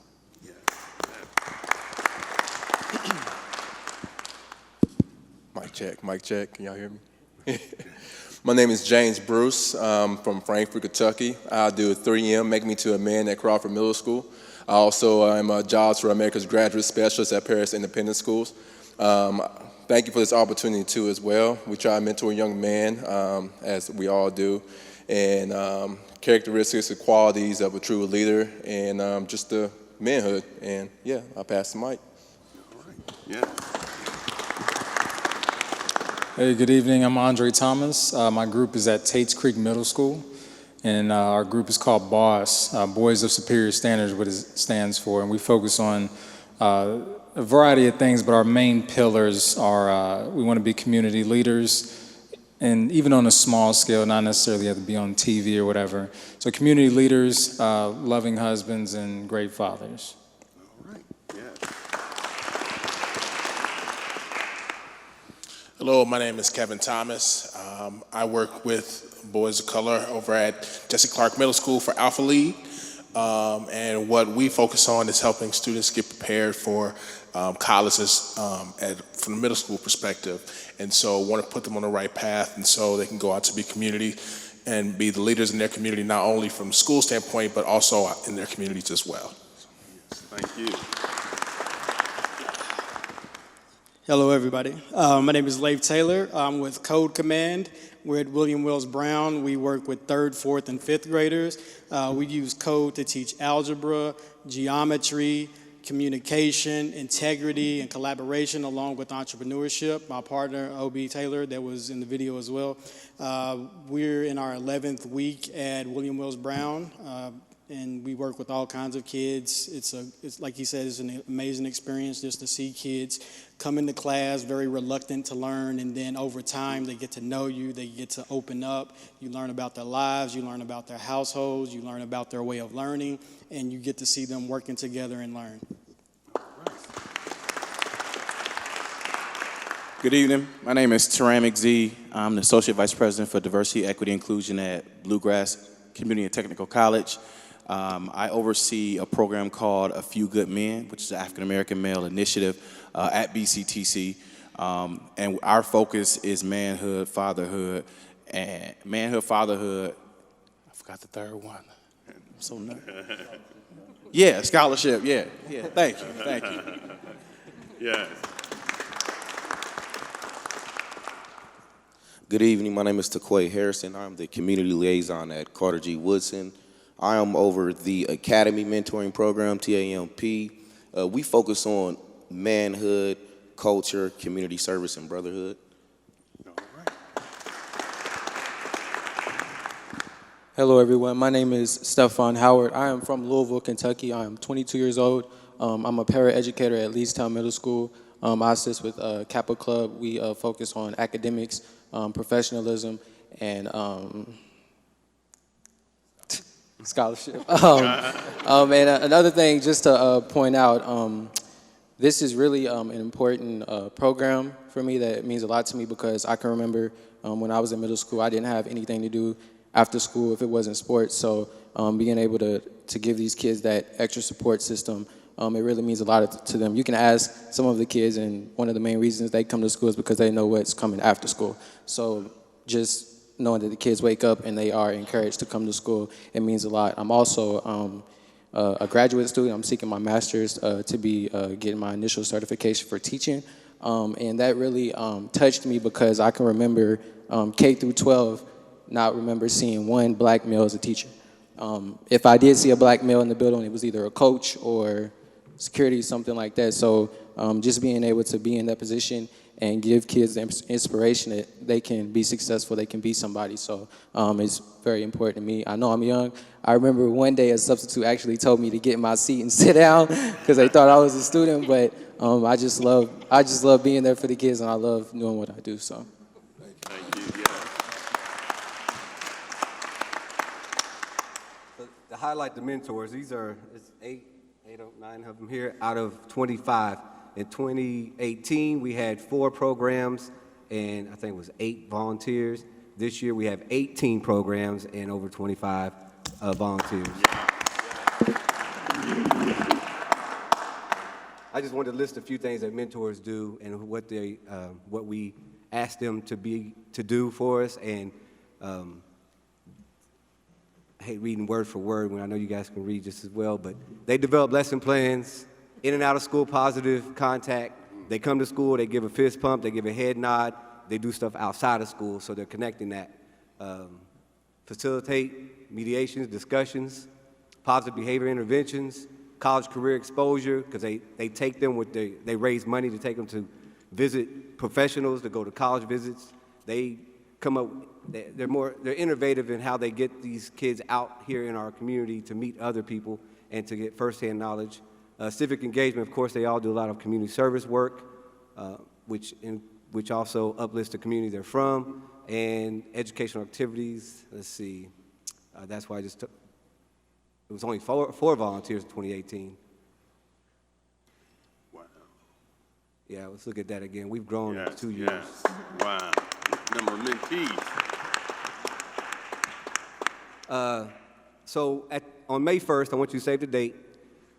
Mic check, can y'all hear me? My name is James Bruce from Frankfort, Kentucky. I do a 3M, Make Me to a Man at Crawford Middle School. I also am a Jobs for America's Graduate Specialist at Paris Independent Schools. Thank you for this opportunity too as well. We try to mentor young men, as we all do, and characteristics and qualities of a true leader and just the manhood. And yeah, I'll pass the mic. All right. Yeah. Hey, good evening. I'm Andre Thomas. My group is at Tates Creek Middle School, and our group is called BOSS, Boys of Superior Standards, what it stands for, and we focus on a variety of things, but our main pillars are we want to be community leaders, and even on a small scale, not necessarily have to be on TV or whatever. So community leaders, loving husbands, and great fathers. All right. Yeah. Hello, my name is Kevin Thomas. I work with boys of color over at Jesse Clark Middle School for Alpha League. And what we focus on is helping students get prepared for colleges from the middle school perspective. And so want to put them on the right path, and so they can go out to be community and be the leaders in their community, not only from school standpoint, but also in their communities as well. Thank you. Hello, everybody. My name is Leif Taylor. I'm with Code Command. We're at William Wells Brown. We work with 3rd, 4th, and 5th graders. We use code to teach algebra, geometry, communication, integrity, and collaboration, along with entrepreneurship. My partner, O.B. Taylor, that was in the video as well. We're in our 11th week at William Wells Brown. And we work with all kinds of kids. It's like he said, it's an amazing experience just to see kids come into class very reluctant to learn, and then over time they get to know you, they get to open up. You learn about their lives, you learn about their households, you learn about their way of learning, and you get to see them working together and learn. Good evening. My name is Taramik Z. I'm the Associate Vice President for Diversity, Equity, Inclusion at Bluegrass Community and Technical College. I oversee a program called A Few Good Men, which is an African American male initiative at BCTC. And our focus is manhood, fatherhood, and fatherhood. I forgot the third one. I'm so nervous. Yeah, scholarship. Yeah. Thank you. Yes. Good evening. My name is Taquay Harrison. I'm the community liaison at Carter G. Woodson. I am over the Academy Mentoring Program, TAMP. We focus on manhood, culture, community service, and brotherhood. Hello, everyone. My name is Stefan Howard. I am from Louisville, Kentucky. I am 22 years old. I'm a paraeducator at Leestown Middle School. I assist with Kappa Club. We focus on academics, professionalism, and scholarship. And another thing, just to point out, this is really an important program for me that means a lot to me because I can remember when I was in middle school, I didn't have anything to do after school if it wasn't sports. So being able to give these kids that extra support system, it really means a lot to them. You can ask some of the kids, and one of the main reasons they come to school is because they know what's coming after school. So just knowing that the kids wake up and they are encouraged to come to school, it means a lot. I'm also a graduate student. I'm seeking my master's to be getting my initial certification for teaching. And that really touched me because I can remember K through 12 not remember seeing one black male as a teacher. If I did see a black male in the building, it was either a coach or security, something like that. So just being able to be in that position and give kids the inspiration that they can be successful, they can be somebody. So it's very important to me. I know I'm young. I remember one day a substitute actually told me to get in my seat and sit down because they thought I was a student, but I just love being there for the kids, and I love doing what I do. So. Thank you. Yes. To highlight the mentors, it's 9 of them here out of 25. In 2018, we had 4 programs, and I think it was 8 volunteers. This year, we have 18 programs and over 25 volunteers. I just wanted to list a few things that mentors do and what we ask them to do for us. And I hate reading word for word when I know you guys can read just as well, but they develop lesson plans, in and out of school positive contact. They come to school, they give a fist pump, they give a head nod, they do stuff outside of school, so they're connecting that. Facilitate mediations, discussions, positive behavior interventions, college career exposure, because they take them they raise money to take them to visit professionals, to go to college visits. They come up, they're innovative in how they get these kids out here in our community to meet other people and to get firsthand knowledge. Civic engagement, of course, they all do a lot of community service work, which also uplifts the community they're from, and educational activities. Let's see, that's why I just took, it was only four volunteers in 2018. Wow. Yeah, let's look at that again. We've grown in 2 years. Yes. Wow. Number of mentees. So on May 1st, I want you to save the date.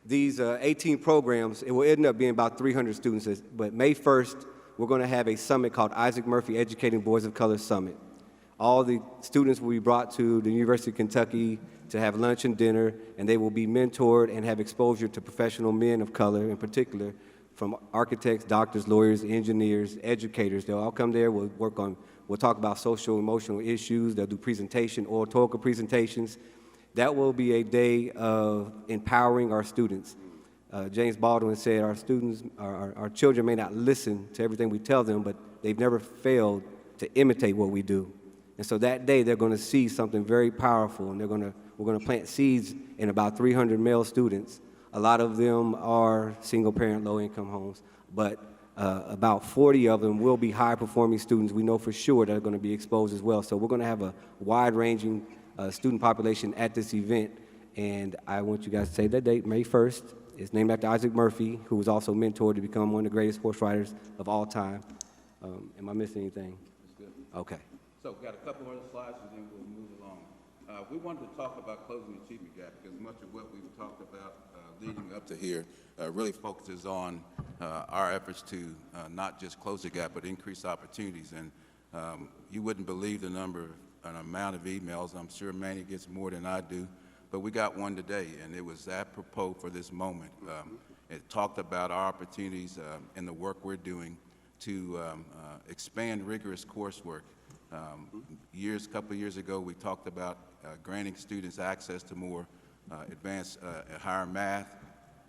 These 18 programs, it will end up being about 300 students, but May 1st, we're going to have a summit called Isaac Murphy Educating Boys of Color Summit. All the students will be brought to the University of Kentucky to have lunch and dinner, and they will be mentored and have exposure to professional men of color in particular, from architects, doctors, lawyers, engineers, educators. They'll all come there. We'll talk about social, emotional issues. They'll do oratorical presentations. That will be a day of empowering our students. James Baldwin said our children may not listen to everything we tell them, but they've never failed to imitate what we do. And so that day they're going to see something very powerful, and we're going to plant seeds in about 300 male students. A lot of them are single-parent, low-income homes, but about 40 of them will be high-performing students. We know for sure that are going to be exposed as well. So we're going to have a wide-ranging student population at this event, and I want you guys to say that date, May 1st. It's named after Isaac Murphy, who was also mentored to become one of the greatest horse riders of all time. Am I missing anything? That's good. Okay. So we've got a couple other slides and then we'll move along. We wanted to talk about closing the achievement gap because much of what we've talked about leading up to here really focuses on our efforts to not just close the gap but increase opportunities. And you wouldn't believe the amount of emails. I'm sure Manny gets more than I do, but we got one today, and it was apropos for this moment. It talked about our opportunities and the work we're doing to expand rigorous coursework. A couple of years ago, we talked about granting students access to more advanced, higher math,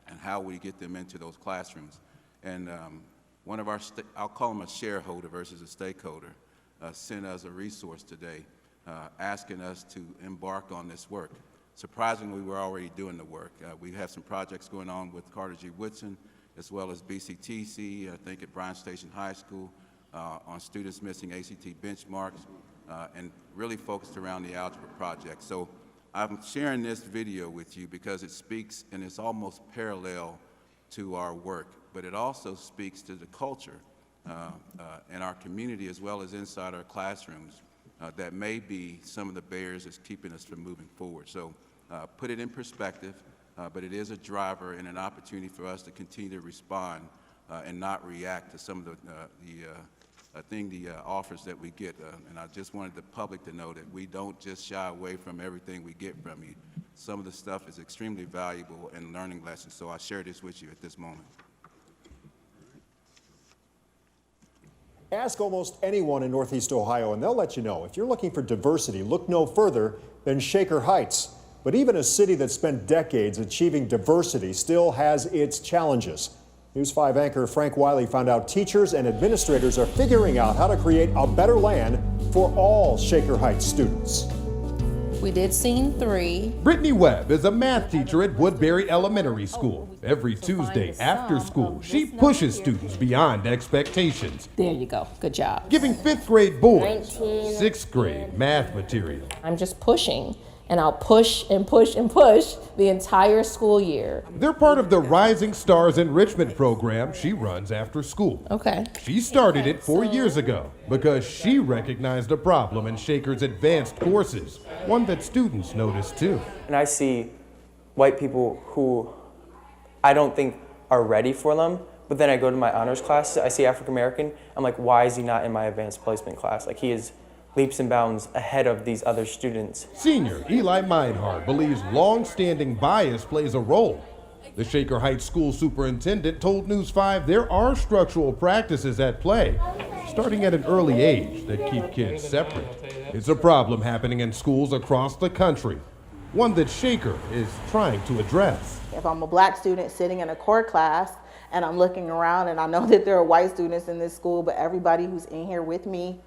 and how we get them into those classrooms. And one of our, I'll call them a shareholder versus a stakeholder, sent us a resource today asking us to embark on this work. Surprisingly, we're already doing the work. We have some projects going on with Carter G. Woodson, as well as BCTC, I think at Bryan Station High School, on students missing ACT benchmarks, and really focused around the algebra project. So I'm sharing this video with you because it speaks, and it's almost parallel to our work, but it also speaks to the culture in our community as well as inside our classrooms that may be some of the barriers that's keeping us from moving forward. So put it in perspective, but it is a driver and an opportunity for us to continue to respond and not react to some of the offers that we get. And I just wanted the public to know that we don't just shy away from everything we get from you. Some of the stuff is extremely valuable and learning lessons, so I share this with you at this moment. Ask almost anyone in Northeast Ohio and they'll let you know. If you're looking for diversity, look no further than Shaker Heights. But even a city that spent decades achieving diversity still has its challenges. News 5 anchor Frank Wiley found out teachers and administrators are figuring out how to create a better land for all Shaker Heights students. We did scene 3. Brittany Webb is a math teacher at Woodbury Elementary School. Every Tuesday after school, she pushes students beyond expectations. There you go. Good job. Giving 5th grade boys 6th grade math material. I'm just pushing, and I'll push and push and push the entire school year. They're part of the Rising Stars Enrichment program she runs after school. Okay. She started it 4 years ago because she recognized a problem in Shaker's advanced courses, one that students noticed too. And I see white people who I don't think are ready for them, but then I go to my honors class, I see African American, I'm like, why is he not in my advanced placement class? Like, he is leaps and bounds ahead of these other students. Senior Eli Meinhardt believes long-standing bias plays a role. The Shaker Heights school superintendent told News 5 there are structural practices at play, starting at an early age, that keep kids separate. It's a problem happening in schools across the country, one that Shaker is trying to address. If I'm a black student sitting in a core class and I'm looking around and I know that there are white students in this school, but everybody who's in here with me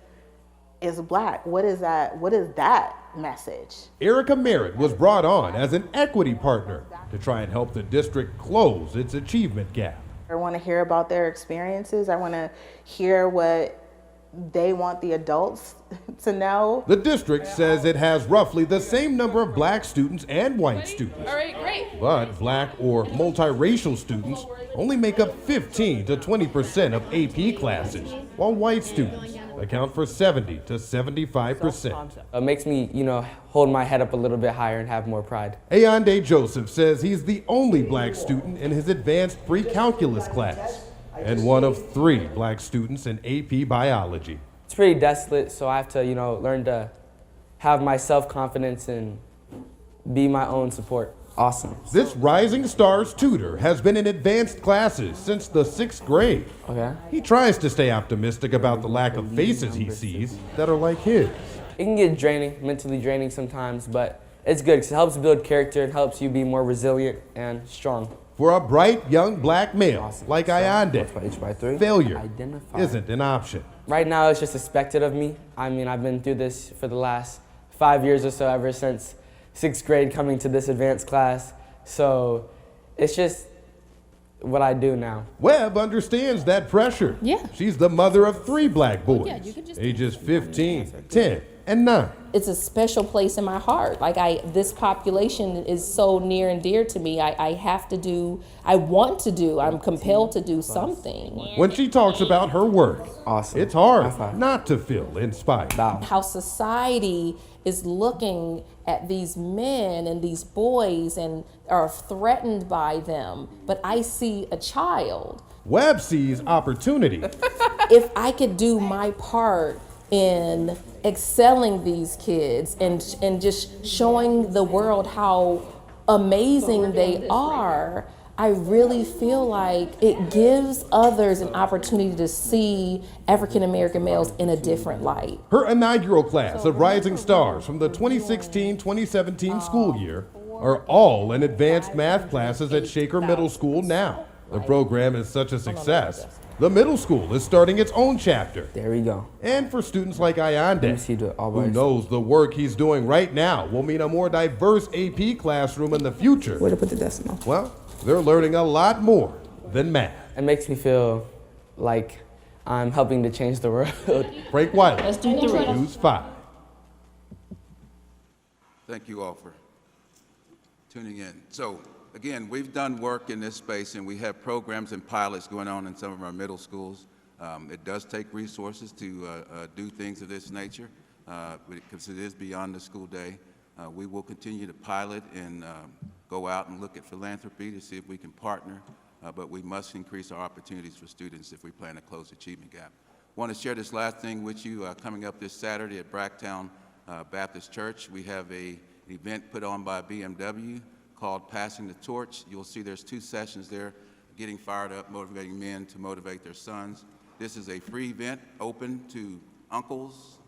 is black. What is that? What is that message? Erica Merritt was brought on as an equity partner to try and help the district close its achievement gap. I want to hear about their experiences. I want to hear what they want the adults to know. The district says it has roughly the same number of black students and white students. All right, great. But black or multiracial students only make up 15 to 20% of AP classes, while white students account for 70 to 75%. It makes me, hold my head up a little bit higher and have more pride. Ayande Joseph says he's the only black student in his advanced pre-calculus class and one of 3 black students in AP biology. It's pretty desolate, so I have to, learn to have my self-confidence and be my own support. Awesome. This Rising Stars tutor has been in advanced classes since the 6th grade. Okay. He tries to stay optimistic about the lack of faces he sees that are like his. It can get draining, mentally draining sometimes, but it's good because it helps build character and helps you be more resilient and strong. For a bright young black male like Ayande, failure isn't an option. Right now, it's just expected of me. I mean, I've been through this for the last 5 years or so, ever since 6th grade coming to this advanced class. So it's just what I do now. Webb understands that pressure. Yeah. She's the mother of 3 black boys, Yeah, you can just ages 15, 10, and 9. It's a special place in my heart. Like this population is so near and dear to me. I want to do, I'm compelled to do something. When she talks about her work, it's hard not to feel inspired. How society is looking at these men and these boys and are threatened by them, but I see a child. Webb sees opportunity. If I could do my part in excelling these kids and just showing the world how amazing they are, I really feel like it gives others an opportunity to see African American males in a different light. Her inaugural class of Rising Stars from the 2016-2017 school year are all in advanced math classes at Shaker Middle School now. The program is such a success, the middle school is starting its own chapter. There we go. And for students like Ayande, who knows the work he's doing right now will mean a more diverse AP classroom in the future. Where to put the decimal? Well, they're learning a lot more than math. It makes me feel like I'm helping to change the world. Frank Wiley, Let's do 3. News 5. Thank you all for tuning in. So, again, we've done work in this space, and we have programs and pilots going on in some of our middle schools. It does take resources to do things of this nature, because it is beyond the school day. We will continue to pilot and go out and look at philanthropy to see if we can partner, but we must increase our opportunities for students if we plan to close the achievement gap. I want to share this last thing with you. Coming up this Saturday at Bracktown Baptist Church, we have an event put on by BMW called Passing the Torch. You'll see there's 2 sessions there, getting fired up, motivating men to motivate their sons. This is a free event open to uncles,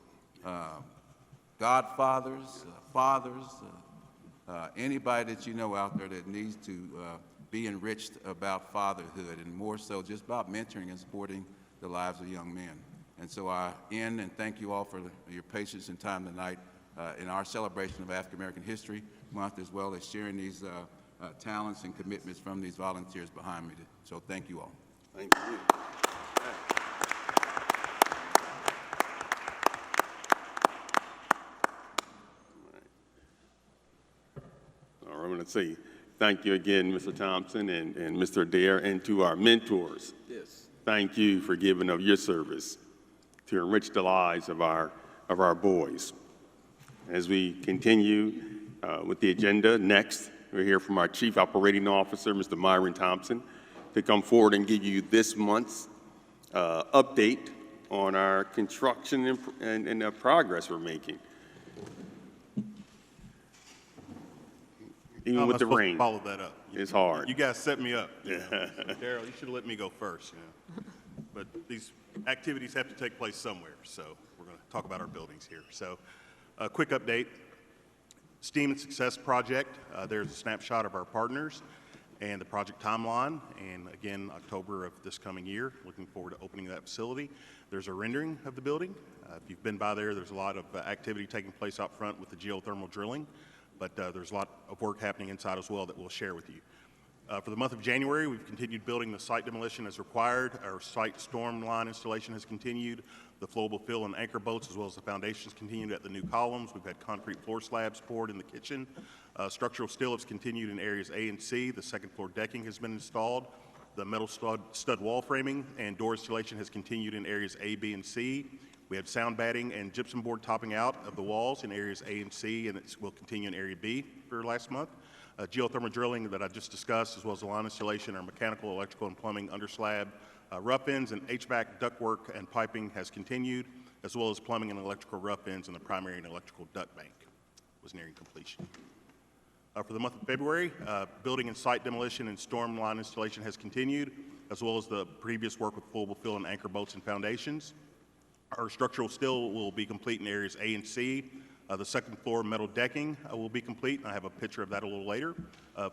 godfathers, fathers, anybody that you know out there that needs to be enriched about fatherhood, and more so just about mentoring and supporting the lives of young men. And so I end and thank you all for your patience and time tonight in our celebration of African American History Month, as well as sharing these talents and commitments from these volunteers behind me. So thank you all. Thank you. All right, I'm going to say thank you again, Mr. Thompson and Mr. Adair, and to our mentors. Yes. Thank you for giving of your service to enrich the lives of our boys. As we continue with the agenda, next we'll hear from our Chief Operating Officer, Mr. Myron Thompson, to come forward and give you this month's update on our construction and the progress we're making. Even with the rain. Follow that up. It's hard. You guys set me up. Yeah. Daryl, you should have let me go first. But these activities have to take place somewhere, so we're going to talk about our buildings here. So, a quick update. STEAM and Success Project. There's a snapshot of our partners and the project timeline. And again, October of this coming year, looking forward to opening that facility. There's a rendering of the building. If you've been by there, there's a lot of activity taking place out front with the geothermal drilling. But there's a lot of work happening inside as well that we'll share with you. For the month of January, we've continued building the site demolition as required. Our site storm line installation has continued. The flowable fill and anchor bolts, as well as the foundations, continued at the new columns. We've had concrete floor slabs poured in the kitchen. Structural steel has continued in areas A and C. The second floor decking has been installed. The metal stud wall framing and door installation has continued in areas A, B, and C. We have sound batting and gypsum board topping out of the walls in areas A and C, and it will continue in area B for last month. Geothermal drilling that I just discussed, as well as the line installation, our mechanical, electrical, and plumbing underslab rough ends and HVAC ductwork and piping has continued, as well as plumbing and electrical rough ends in the primary and electrical duct bank was nearing completion. For the month of February, building and site demolition and storm line installation has continued, as well as the previous work with flowable fill and anchor bolts and foundations. Our structural steel will be complete in areas A and C. The second floor metal decking will be complete, and I have a picture of that a little later.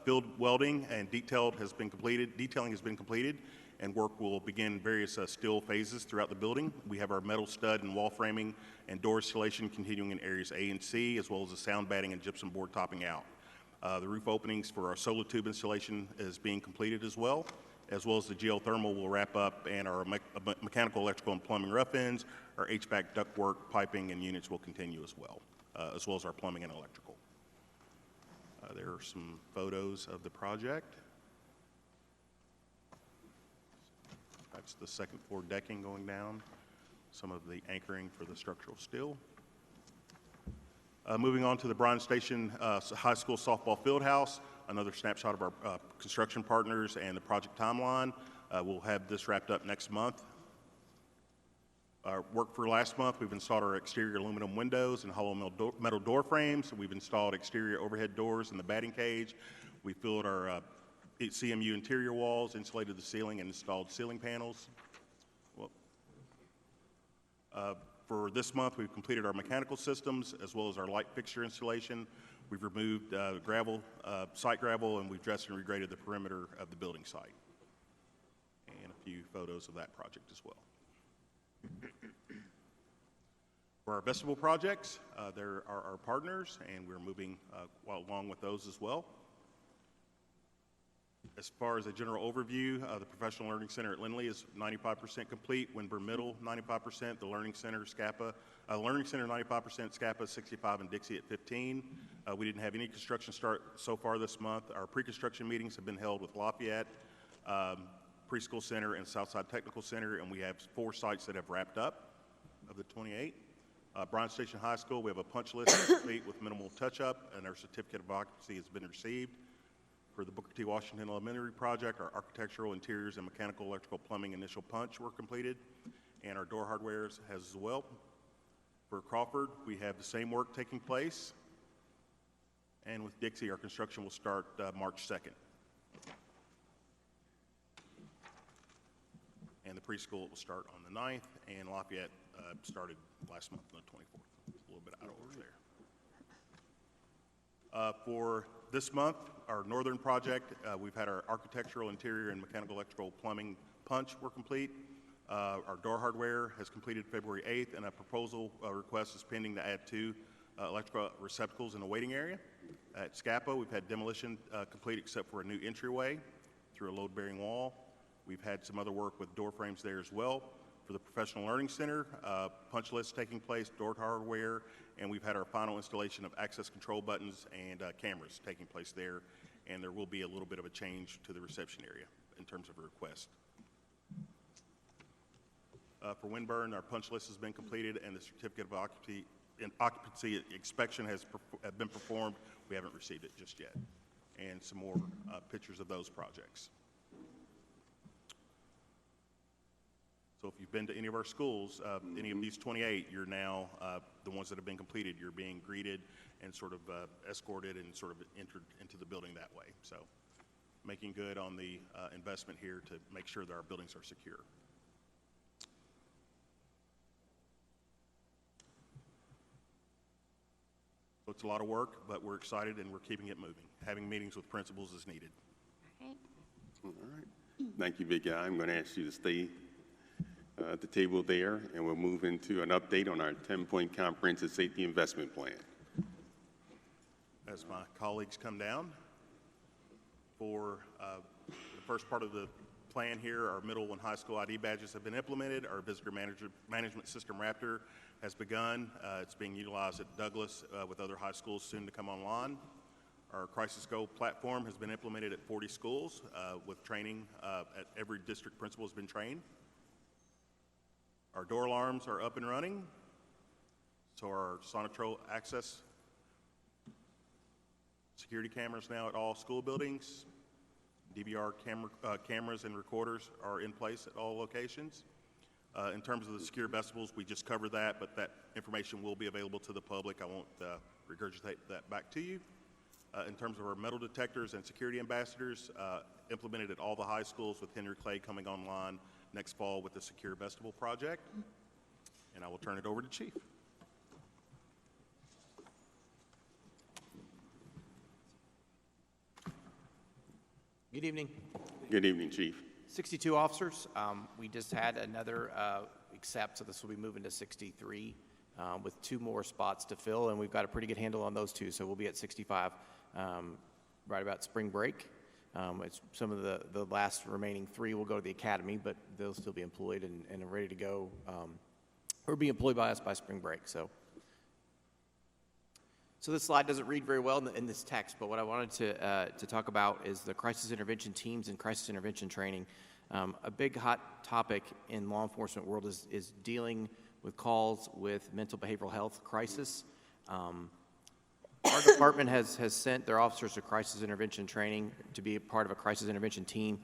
Field welding and detailing has been completed, and work will begin various steel phases throughout the building. We have our metal stud and wall framing and door installation continuing in areas A and C, as well as the sound batting and gypsum board topping out. The roof openings for our solar tube installation is being completed as well, as well as the geothermal will wrap up, and our mechanical, electrical, and plumbing rough ends, our HVAC ductwork, piping, and units will continue as well as our plumbing and electrical. There are some photos of the project. That's the second floor decking going down, some of the anchoring for the structural steel. Moving on to the Bryan Station High School softball field house, another snapshot of our construction partners and the project timeline. We'll have this wrapped up next month. Our work for last month, we've installed our exterior aluminum windows and hollow metal door frames. We've installed exterior overhead doors in the batting cage. We filled our CMU interior walls, insulated the ceiling, and installed ceiling panels. For this month, we've completed our mechanical systems as well as our light fixture installation. We've removed site gravel, and we've dressed and regraded the perimeter of the building site. And a few photos of that project as well. For our vestibule projects, there are our partners, and we're moving along with those as well. As far as a general overview, the Professional Learning Center at Lindley is 95% complete. Winburn Middle, 95%. The Learning Center, SCAPA, 95%, SCAPA 65, and Dixie at 15. We didn't have any construction start so far this month. Our pre-construction meetings have been held with Lafayette Preschool Center and Southside Technical Center, and we have 4 sites that have wrapped up of the 28. Bryan Station High School, we have a punch list complete with minimal touch-up, and our certificate of occupancy has been received. For the Booker T. Washington Elementary project, our architectural, interiors, and mechanical, electrical, plumbing initial punch were completed, and our door hardwares has as well. For Crawford, we have the same work taking place, and with Dixie, our construction will start March 2nd. And the preschool will start on the 9th, and Lafayette started last month on the 24th. A little bit out of order there. For this month, our northern project, we've had our architectural, interior, and mechanical, electrical, plumbing punch were complete. Our door hardware has completed February 8th, and a proposal request is pending to add 2 electrical receptacles in the waiting area. At SCAPA, we've had demolition complete except for a new entryway through a load-bearing wall. We've had some other work with door frames there as well. For the Professional Learning Center, punch lists taking place, door hardware, and we've had our final installation of access control buttons and cameras taking place there, and there will be a little bit of a change to the reception area in terms of a request. For Winburn, our punch list has been completed, and the certificate of occupancy inspection has been performed. We haven't received it just yet. And some more pictures of those projects. So if you've been to any of our schools, any of these 28, you're now, the ones that have been completed, you're being greeted and sort of escorted and sort of entered into the building that way. So making good on the investment here to make sure that our buildings are secure. So it's a lot of work, but we're excited and we're keeping it moving. Having meetings with principals is needed. All right. Thank you, Big Guy. I'm going to ask you to stay at the table there, and we'll move into an update on our 10-point comprehensive safety investment plan. As my colleagues come down, for the first part of the plan here, our middle and high school ID badges have been implemented. Our visitor management system, Raptor, has begun. It's being utilized at Douglas with other high schools soon to come online. Our Crisis Go platform has been implemented at 40 schools with training at every district principal has been trained. Our door alarms are up and running. So our Sonotro access security cameras now at all school buildings. DVR cameras and recorders are in place at all locations. In terms of the secure vestibules, we just covered that, but that information will be available to the public. I won't regurgitate that back to you. In terms of our metal detectors and security ambassadors, implemented at all the high schools with Henry Clay coming online next fall with the Secure Vestibule project. And I will turn it over to Chief. Good evening. Good evening, Chief. 62 officers. We just had another accept, so this will be moving to 63 with 2 more spots to fill, and we've got a pretty good handle on those 2, so we'll be at 65 right about spring break. It's some of the last remaining 3 will go to the academy, but they'll still be employed and are ready to go, or be employed by us by spring break. So this slide doesn't read very well in this text, but what I wanted to talk about is the crisis intervention teams and crisis intervention training. A big hot topic in law enforcement world is dealing with calls with mental behavioral health crisis. Our department has sent their officers to crisis intervention training to be a part of a crisis intervention team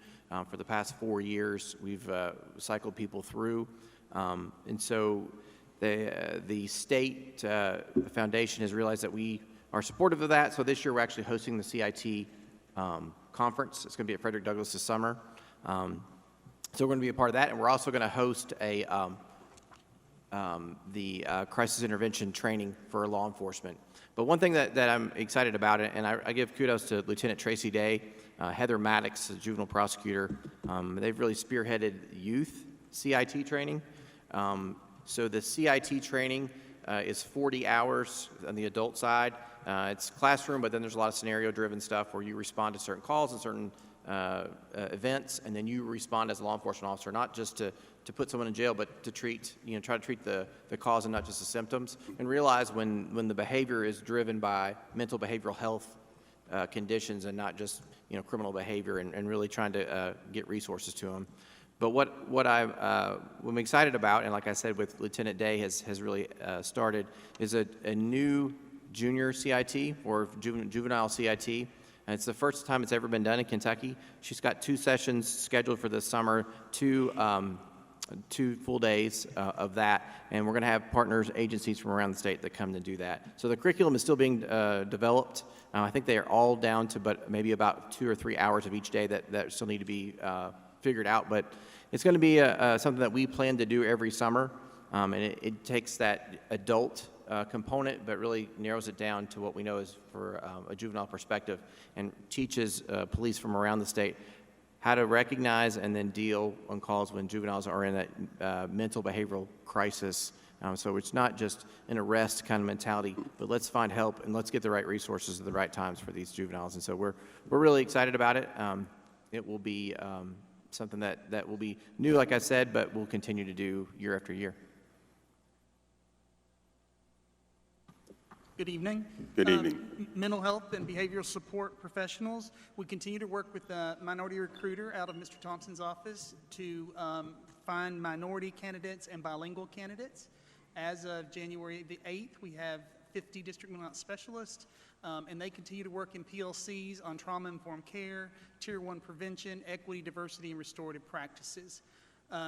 for the past 4 years. We've cycled people through, and so the state foundation has realized that we are supportive of that. So this year we're actually hosting the CIT conference. It's going to be at Frederick Douglass this summer. So we're going to be a part of that, and we're also going to host the crisis intervention training for law enforcement. But one thing that I'm excited about, and I give kudos to Lieutenant Tracy Day, Heather Maddox, the juvenile prosecutor. They've really spearheaded youth CIT training. So the CIT training is 40 hours on the adult side. It's classroom, but then there's a lot of scenario-driven stuff where you respond to certain calls and certain events, and then you respond as a law enforcement officer, not just to put someone in jail, but to treat, try to treat the cause and not just the symptoms, and realize when the behavior is driven by mental behavioral health conditions and not just, criminal behavior, and really trying to get resources to them. But what I'm excited about, and like I said, with Lieutenant Day has really started, is a new junior CIT or juvenile CIT. And it's the first time it's ever been done in Kentucky. She's got 2 sessions scheduled for this summer, 2 full days of that, and we're going to have partners, agencies from around the state that come to do that. So the curriculum is still being developed. I think they are all down to but maybe about 2 or 3 hours of each day that still need to be figured out. But it's going to be something that we plan to do every summer, and it takes that adult component, but really narrows it down to what we know is for a juvenile perspective, and teaches police from around the state how to recognize and then deal on calls when juveniles are in that mental behavioral crisis. So it's not just an arrest kind of mentality, but let's find help and let's get the right resources at the right times for these juveniles. And so we're really excited about it. It will be something that will be new, like I said, but we'll continue to do year after year. Good evening. Good evening. Mental health and behavioral support professionals. We continue to work with the minority recruiter out of Mr. Thompson's office to find minority candidates and bilingual candidates. As of January the 8th, we have 50 district mental health specialists, and they continue to work in PLCs on trauma-informed care, Tier 1 prevention, equity, diversity, and restorative practices.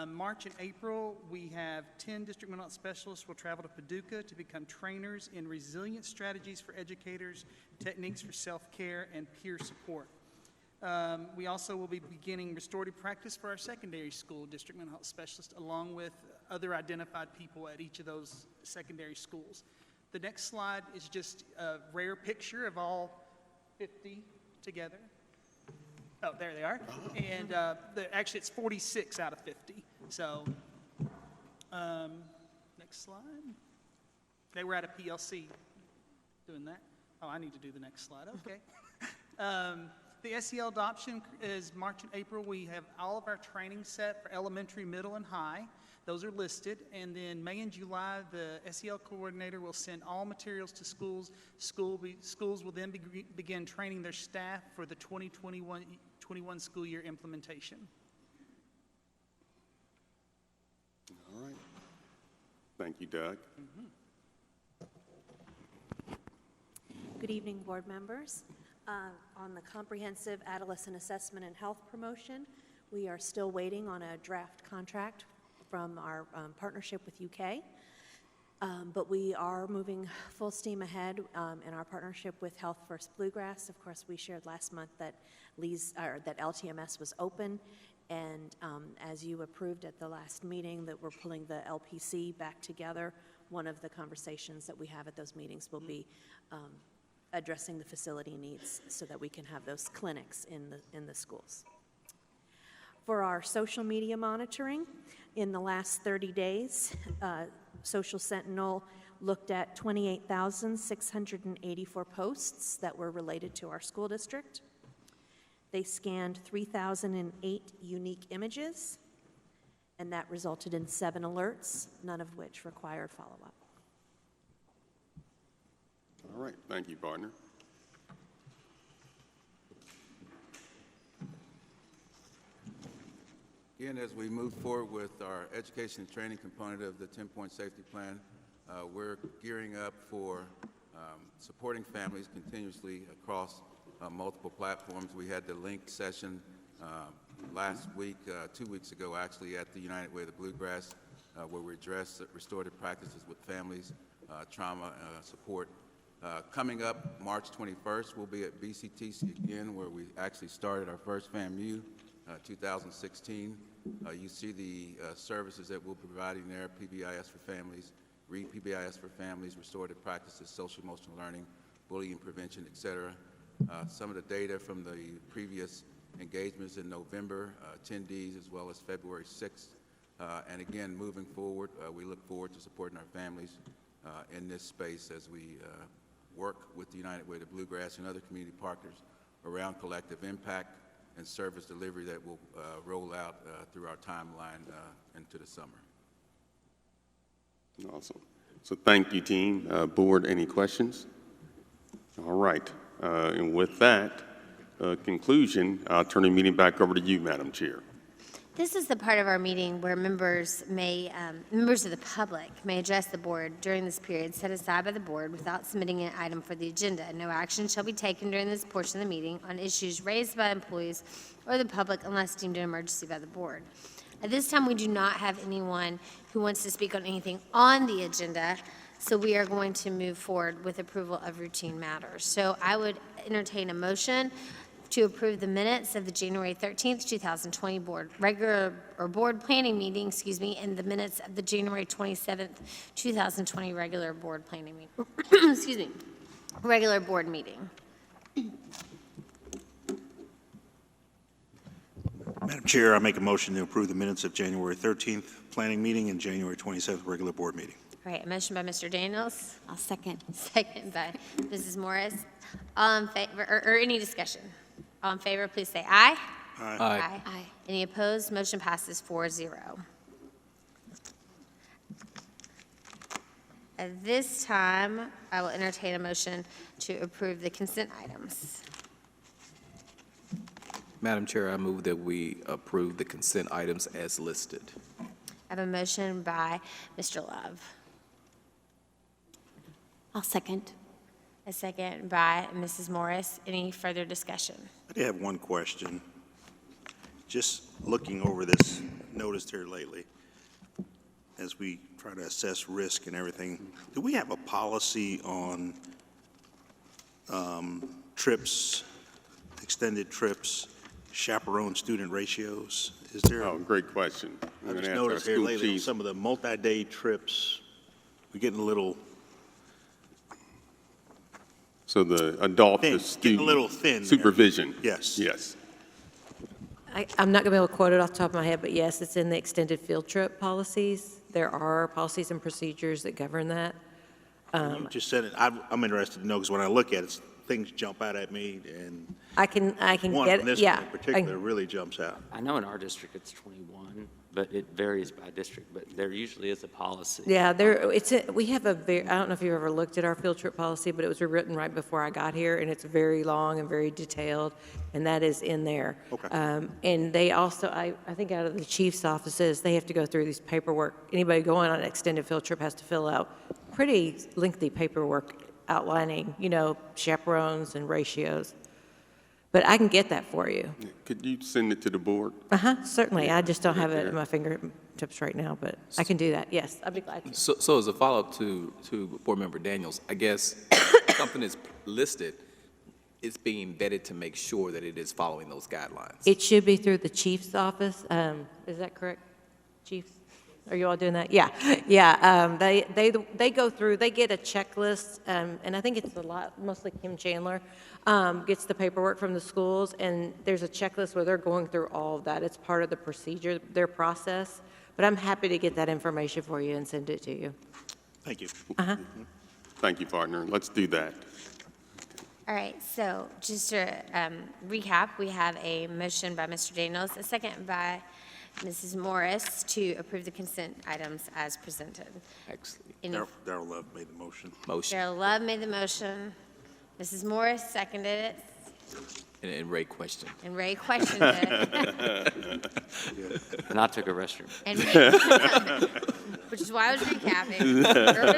March and April, we have 10 district mental health specialists will travel to Paducah to become trainers in resilience strategies for educators, techniques for self-care, and peer support. We also will be beginning restorative practice for our secondary school district mental health specialists, along with other identified people at each of those secondary schools. The next slide is just a rare picture of all 50 together. Oh, there they are. And actually, it's 46 out of 50. So, next slide. They were at a PLC doing that. Oh, I need to do the next slide. Okay. The SEL adoption is March and April. We have all of our training set for elementary, middle, and high. Those are listed. And then May and July, the SEL coordinator will send all materials to schools. Schools will then begin training their staff for the 2021 school year implementation. All right. Thank you, Doug. Good evening, board members. On the comprehensive adolescent assessment and health promotion, we are still waiting on a draft contract from our partnership with UK. But we are moving full steam ahead in our partnership with Health First Bluegrass. Of course, we shared last month that that LTMS was open, and as you approved at the last meeting, that we're pulling the LPC back together. One of the conversations that we have at those meetings will be addressing the facility needs so that we can have those clinics in the schools. For our social media monitoring, in the last 30 days, Social Sentinel looked at 28,684 posts that were related to our school district. They scanned 3,008 unique images, and that resulted in 7 alerts, none of which required follow-up. All right, thank you, partner. Again, as we move forward with our education and training component of the 10-point safety plan, we're gearing up for supporting families continuously across multiple platforms. We had the link session last week, 2 weeks ago actually, at the United Way of the Bluegrass, where we addressed restorative practices with families, trauma support. Coming up March 21st, we'll be at BCTC again, where we actually started our first FAMU 2016. You see the services that we'll be providing there: PBIS for families, READ PBIS for families, restorative practices, social emotional learning, bullying prevention, et cetera. Some of the data from the previous engagements in November, attendees, as well as February 6th. And again, moving forward, we look forward to supporting our families in this space as we work with the United Way of the Bluegrass and other community partners around collective impact and service delivery that will roll out through our timeline into the summer. Awesome. So thank you, team. Board, any questions? All right. And with that conclusion, I'll turn the meeting back over to you, Madam Chair. This is the part of our meeting where members of the public may address the board during this period set aside by the board without submitting an item for the agenda. No action shall be taken during this portion of the meeting on issues raised by employees or the public unless deemed an emergency by the board. At this time, we do not have anyone who wants to speak on anything on the agenda, so we are going to move forward with approval of routine matters. So I would entertain a motion to approve the minutes of the January 13th, 2020 board planning meeting, and the minutes of the January 27th, 2020 regular board planning meeting. Regular board meeting. Madam Chair, I make a motion to approve the minutes of January 13th planning meeting and January 27th regular board meeting. All right, a motion by Mr. Daniels. I'll second. Second by Mrs. Morris. All in favor, or any discussion? All in favor, please say aye. Aye. Aye. Aye. Any opposed? Motion passes 4-0. At this time, I will entertain a motion to approve the consent items. Madam Chair, I move that we approve the consent items as listed. I have a motion by Mr. Love. I'll second. A second by Mrs. Morris. Any further discussion? I did have one question. Just looking over this notice here lately, as we try to assess risk and everything, do we have a policy on trips, extended trips, chaperone student ratios? Is there? Oh, great question. I just noticed here lately on some of the multi-day trips, we're getting a little. So the adult Thin, to student getting a little thin. supervision. Yes. Yes. I'm not going to be able to quote it off the top of my head, but yes, it's in the extended field trip policies. There are policies and procedures that govern that. You just said it. I'm interested to know, because when I look at it, things jump out at me, and I can one get from this yeah. one in particular really jumps out. I know in our district it's 21, but it varies by district, but there usually is a policy. Yeah, we have I don't know if you've ever looked at our field trip policy, but it was written right before I got here, and it's very long and very detailed, and that is in there. Okay. And they also, I think out of the chief's offices, they have to go through these paperwork. Anybody going on an extended field trip has to fill out pretty lengthy paperwork outlining, chaperones and ratios. But I can get that for you. Could you send it to the board? Certainly. I just don't have it at my fingertips right now, but I can do that. Yes, I'd be glad to. So as a follow-up to Board Member Daniels, I guess something is listed, it's being vetted to make sure that it is following those guidelines. It should be through the chief's office. Is that correct, chiefs? Are you all doing that? Yeah, yeah. They go through. They get a checklist, and I think it's mostly Kim Chandler gets the paperwork from the schools, and there's a checklist where they're going through all of that. It's part of the procedure, their process. But I'm happy to get that information for you and send it to you. Thank you. Thank you, partner. Let's do that. All All right, so just to recap, we have a motion by Mr. Daniels, a second by Mrs. Morris to approve the consent items as presented. Excellent. Any- Darrell Love made the motion. Darrell Love made the motion. Mrs. Morris seconded it, And Ray questioned. and Ray questioned it. And I took a restroom. And Ray, which is why I was recapping.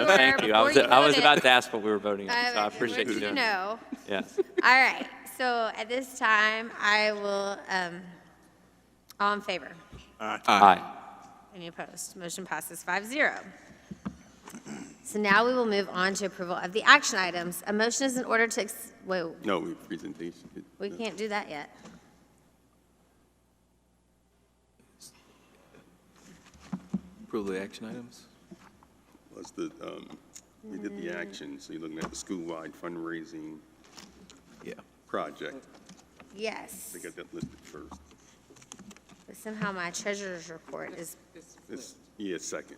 Thank you. I was about to ask what we were voting on, so I want appreciate you you to doing know. that. Yes. All right, so at this time, I will, all in favor? Aye. Any opposed? Motion passes 5-0. So now we will move on to approval of the action items. A motion is in order to, wait, No, presentation. we can't do that yet. Approval of the action items? Was the, we did the action, so you're looking at the school-wide fundraising project. Yes, I got that listed first. but somehow my treasurer's report is, Second.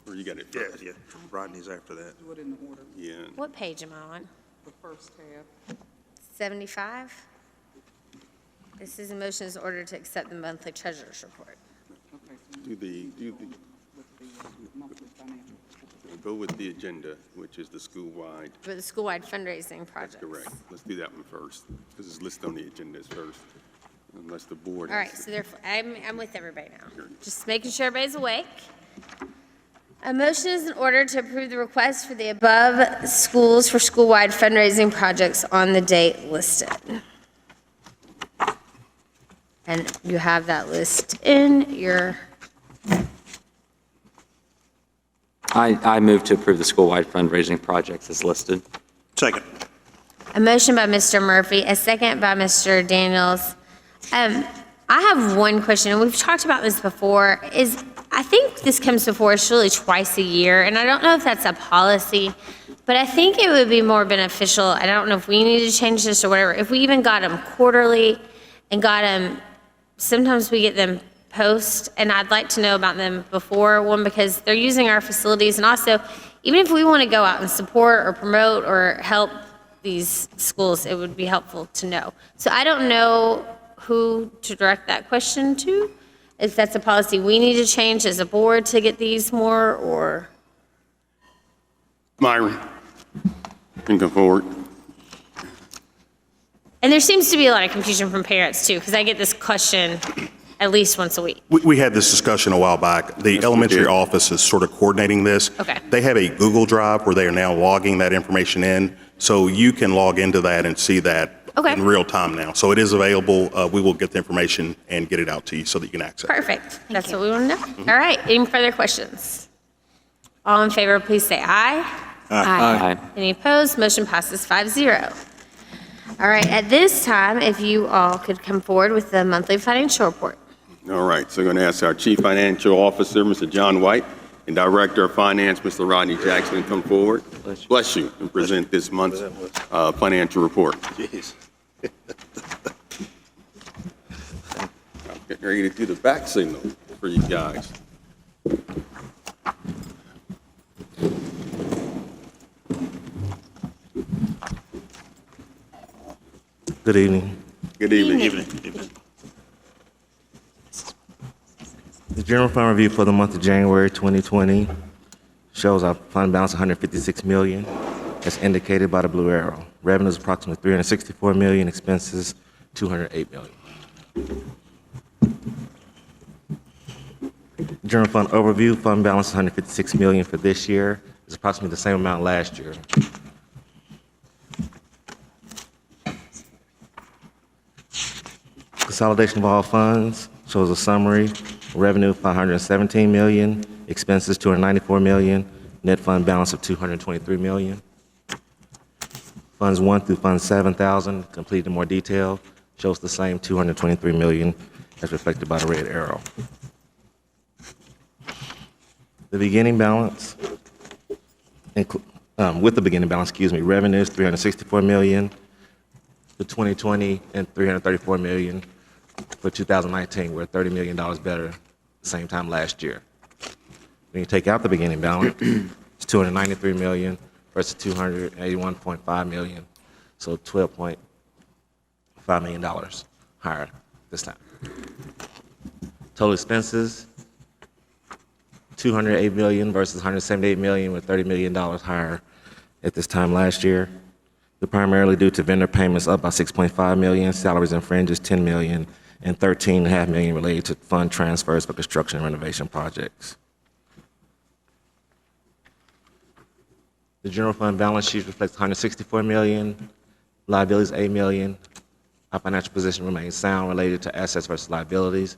Or you got it first? Yeah, Rodney's after that. Do it in the order, Yeah. what page am I on? the first tab. 75? This is a motion is in order to accept the monthly treasurer's report. Okay, so Do the, with the monthly financial. go with the agenda, which is the school-wide. For the school-wide fundraising projects. That's correct. Let's do that one first, because it's listed on the agenda as first, unless the board. All right, so therefore, I'm with everybody now. Just making sure everybody's awake. A motion is in order to approve the request for the above schools for school-wide fundraising projects on the date listed. And you have that list in your, I move to approve the school-wide fundraising projects as listed. Second. a motion by Mr. Murphy, a second by Mr. Daniels. I have one question, and we've talked about this before, is I think this comes before us really twice a year, and I don't know if that's a policy, but I think it would be more beneficial, I don't know if we need to change this or whatever, if we even got them quarterly and got them, sometimes we get them post, and I'd like to know about them before one, because they're using our facilities, and also, even if we want to go out and support or promote or help these schools, it would be helpful to know. So I don't know who to direct that question to, if that's a policy we need to change as a board to get these more, or? Myron, you can come forward. And there seems to be a lot of confusion from parents too, because I get this question at least once a week. We had this discussion a while back. The elementary office is sort of coordinating this. Okay. They have a Google Drive where they are now logging that information in, so you can log into that and see that in real time now. So it is available. We will get the information and get it out to you so that you can access it. Perfect. That's what we want to know. All right. Any further questions? All in favor, please say aye. Aye. Any opposed? Motion passes 5-0. All right. At this time, if you all could come forward with the monthly financial report. All right, so I'm going to ask our Chief Financial Officer, Mr. John White, and Director of Finance, Mr. Rodney Jackson, to come forward. Bless you, and present this month's financial report. Jeez. I'm getting ready to do the back signal for you guys. Good evening. Good evening. Evening. The general fund review for the month of January 2020 shows our fund balance $156 million, as indicated by the blue arrow. Revenues approximately $364 million, expenses $208 million. General fund overview, fund balance $156 million for this year. It's approximately the same amount last year. Consolidation of all funds shows a summary. Revenue $517 million, expenses $294 million, net fund balance of $223 million. Funds 1 through Fund 7,000, completed in more detail, shows the same $223 million as reflected by the red arrow. The beginning balance, with the beginning balance, revenues $364 million for 2020 and $334 million for 2019. We're $30 million better same time last year. When you take out the beginning balance, it's $293 million versus $281.5 million So $12.5 million higher this time. Total expenses, $208 million versus $178 million, with $30 million higher at this time last year. They're primarily due to vendor payments up by $6.5 million, salaries and fringes $10 million, and $13.5 million related to fund transfers for construction and renovation projects. The general fund balance sheet reflects $164 million, liabilities $8 million. Our financial position remains sound related to assets versus liabilities.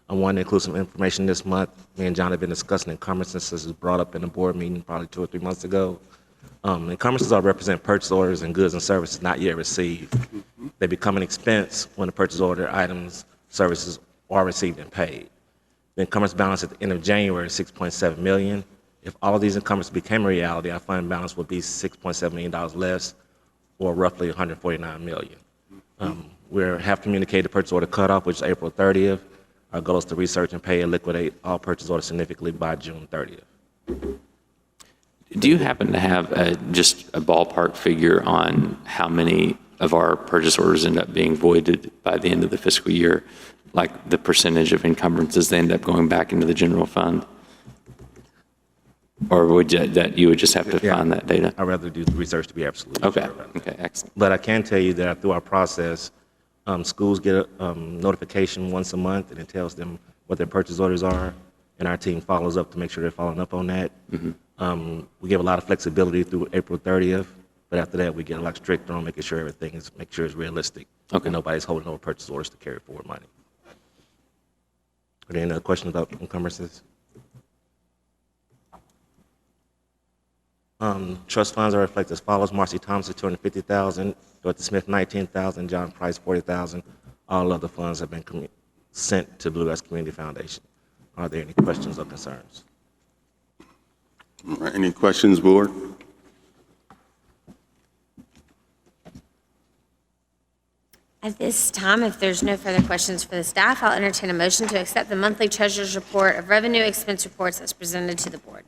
I wanted to include some information this month. Me and John have been discussing encumbrances. This was brought up in the board meeting probably 2 or 3 months ago. Encumbrances all represent purchase orders and goods and services not yet received. They become an expense when the purchase order items, services are received and paid. The encumbrance balance at the end of January is $6.7 million. If all of these encumbrances became a reality, our fund balance would be $6.7 million less, or roughly $149 million. We have communicated the purchase order cutoff, which is April 30th. Our goal is to research and pay and liquidate all purchase orders significantly by June 30th. Do you happen to have just a ballpark figure on how many of our purchase orders end up being voided by the end of the fiscal year, like the percentage of encumbrances that end up going back into the general fund? Or would you would just have to find that data? I'd rather do the research to be absolutely okay. sure about that. Okay, excellent. But I can tell you that through our process, schools get a notification once a month, and it tells them what their purchase orders are, and our team follows up to make sure they're following up on that. We give a lot of flexibility through April 30th, but after that, we get a lot stricter on making sure make sure it's realistic. Okay. And nobody's holding over purchase orders to carry forward money. Are there any other questions about encumbrances? Trust funds are reflected as follows: Marcy Thompson, $250,000; Dorothy Smith, $19,000; John Price, $40,000. All other funds have been sent to Bluegrass Community Foundation. Are there any questions or concerns? All right, any questions, board? At this time, if there's no further questions for the staff, I'll entertain a motion to accept the monthly treasurer's report of revenue expense reports as presented to the board.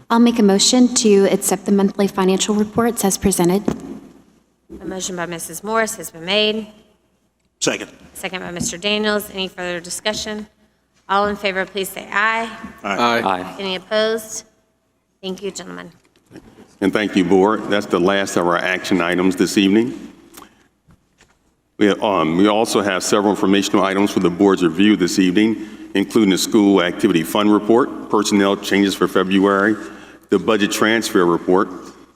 I'll make a motion to accept the monthly financial reports as presented. A motion by Mrs. Morris has been made. Second. Second by Mr. Daniels. Any further discussion? All in favor, please say aye. Aye. Aye. Any opposed? Thank you, gentlemen. And thank you, board. That's the last of our action items this evening. We also have several informational items for the board's review this evening, including the school activity fund report, personnel changes for February, the budget transfer report,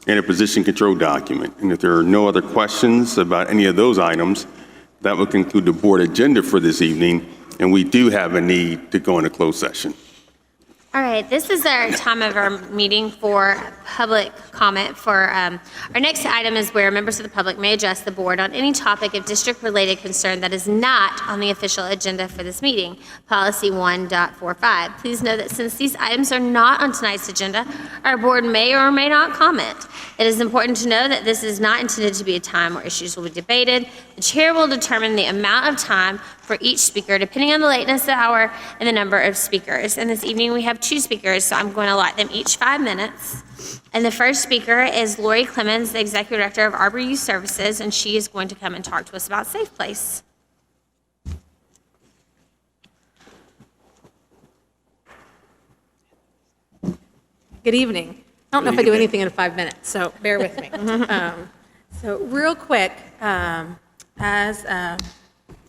and a position control document. And if there are no other questions about any of those items, that will conclude the board agenda for this evening, and we do have a need to go into closed session. All right, this is our time of our meeting for public comment. Our next item is where members of the public may address the board on any topic of district-related concern that is not on the official agenda for this meeting, Policy 1.45. Please know that since these items are not on tonight's agenda, our board may or may not comment. It is important to know that this is not intended to be a time where issues will be debated. The chair will determine the amount of time for each speaker, depending on the lateness of the hour and the number of speakers. And this evening we have 2 speakers, so I'm going to allot them each 5 minutes. And the first speaker is Lori Clemens, the Executive Director of Arbor Youth Services, and she is going to come and talk to us about Safe Place. Good evening. I don't know if I do anything in 5 minutes, so bear with me. So real quick, as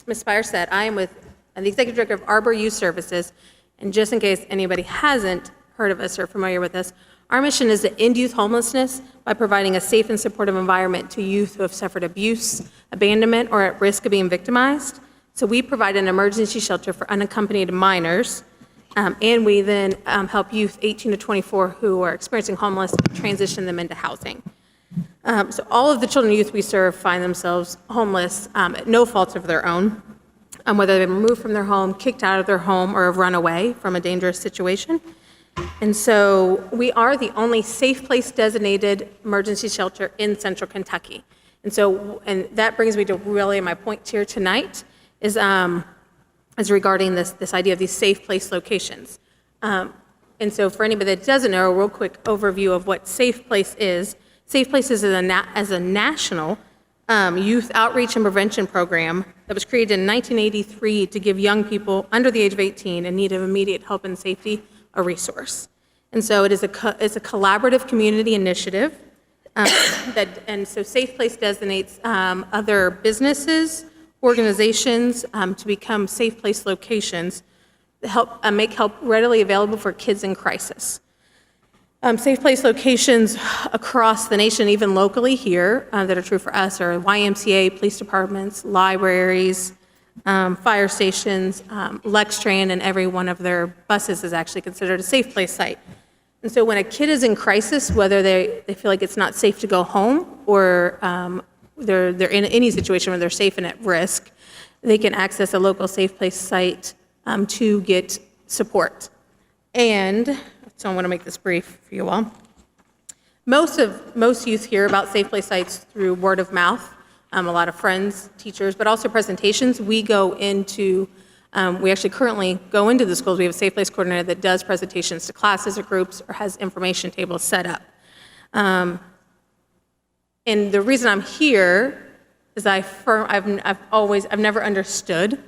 Ms. Spire said, I am with the Executive Director of Arbor Youth Services, and just in case anybody hasn't heard of us or familiar with us, our mission is to end youth homelessness by providing a safe and supportive environment to youth who have suffered abuse, abandonment, or at risk of being victimized. So we provide an emergency shelter for unaccompanied minors, and we then help youth 18 to 24 who are experiencing homelessness transition them into housing. So all of the children and youth we serve find themselves homeless at no fault of their own, whether they've been removed from their home, kicked out of their home, or have run away from a dangerous situation. And so we are the only Safe Place designated emergency shelter in Central Kentucky. And that brings me to really my point here tonight is regarding this idea of these Safe Place locations. And so for anybody that doesn't know, a real quick overview of what Safe Place is. Safe Place is as a national youth outreach and prevention program that was created in 1983 to give young people under the age of 18 in need of immediate help and safety a resource. And so it's a collaborative community initiative. And so Safe Place designates other businesses, organizations to become Safe Place locations to help make help readily available for kids in crisis. Safe Place locations across the nation, even locally here, that are true for us are YMCA, police departments, libraries, fire stations, Lextrain, and every one of their buses is actually considered a Safe Place site. And so when a kid is in crisis, whether they feel like it's not safe to go home or they're in any situation where they're safe and at risk, they can access a local Safe Place site to get support. And so I want to make this brief for you all. Most youth hear about Safe Place sites through word of mouth, a lot of friends, teachers, but also presentations. We actually currently go into the schools. We have a Safe Place coordinator that does presentations to classes or groups or has information tables set up. And the reason I'm here is I've never understood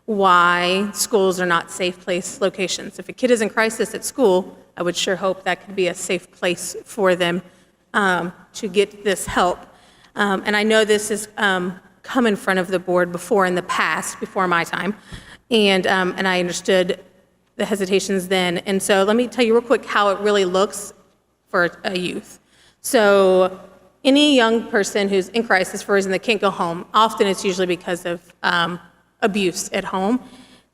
why schools are not Safe Place locations. If a kid is in crisis at school, I would sure hope that could be a safe place for them to get this help. And I know this has come in front of the board before in the past, before my time. And I understood the hesitations then. And so let me tell you real quick how it really looks for a youth. So any young person who's in crisis for a reason they can't go home, often it's usually because of abuse at home.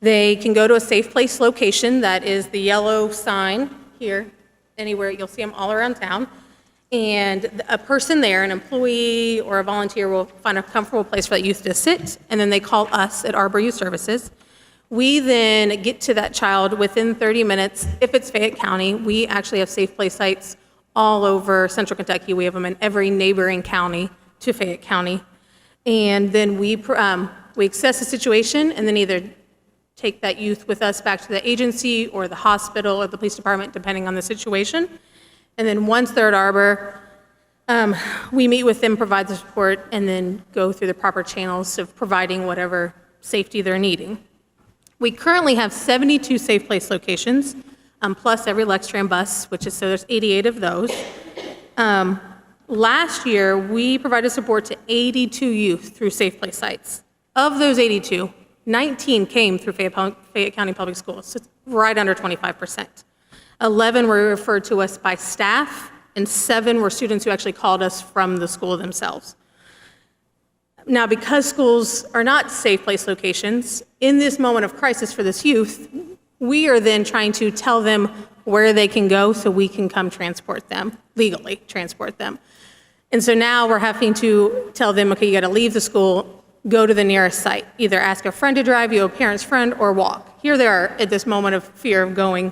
They can go to a Safe Place location, that is the yellow sign here, anywhere, you'll see them all around town. And a person there, an employee or a volunteer, will find a comfortable place for that youth to sit, and then they call us at Arbor Youth Services. We then get to that child within 30 minutes. If it's Fayette County, we actually have Safe Place sites all over central Kentucky. We have them in every neighboring county to Fayette County. And then we assess the situation and then either take that youth with us back to the agency or the hospital or the police department, depending on the situation. And then once they're at Arbor, we meet with them, provide the support, and then go through the proper channels of providing whatever safety they're needing. We currently have 72 Safe Place locations, plus every Lextrain bus, so there's 88 of those. Last year, we provided support to 82 youth through Safe Place sites. Of those 82, 19 came through Fayette County Public Schools, so it's right under 25%. 11 were referred to us by staff, and 7 were students who actually called us from the school themselves. Now, because schools are not Safe Place locations, in this moment of crisis for this youth, we are then trying to tell them where they can go so we can come transport them, legally transport them. And so now we're having to tell them, okay, you got to leave the school, go to the nearest site. Either ask a friend to drive you, a parent's friend, or walk. Here they are at this moment of fear of going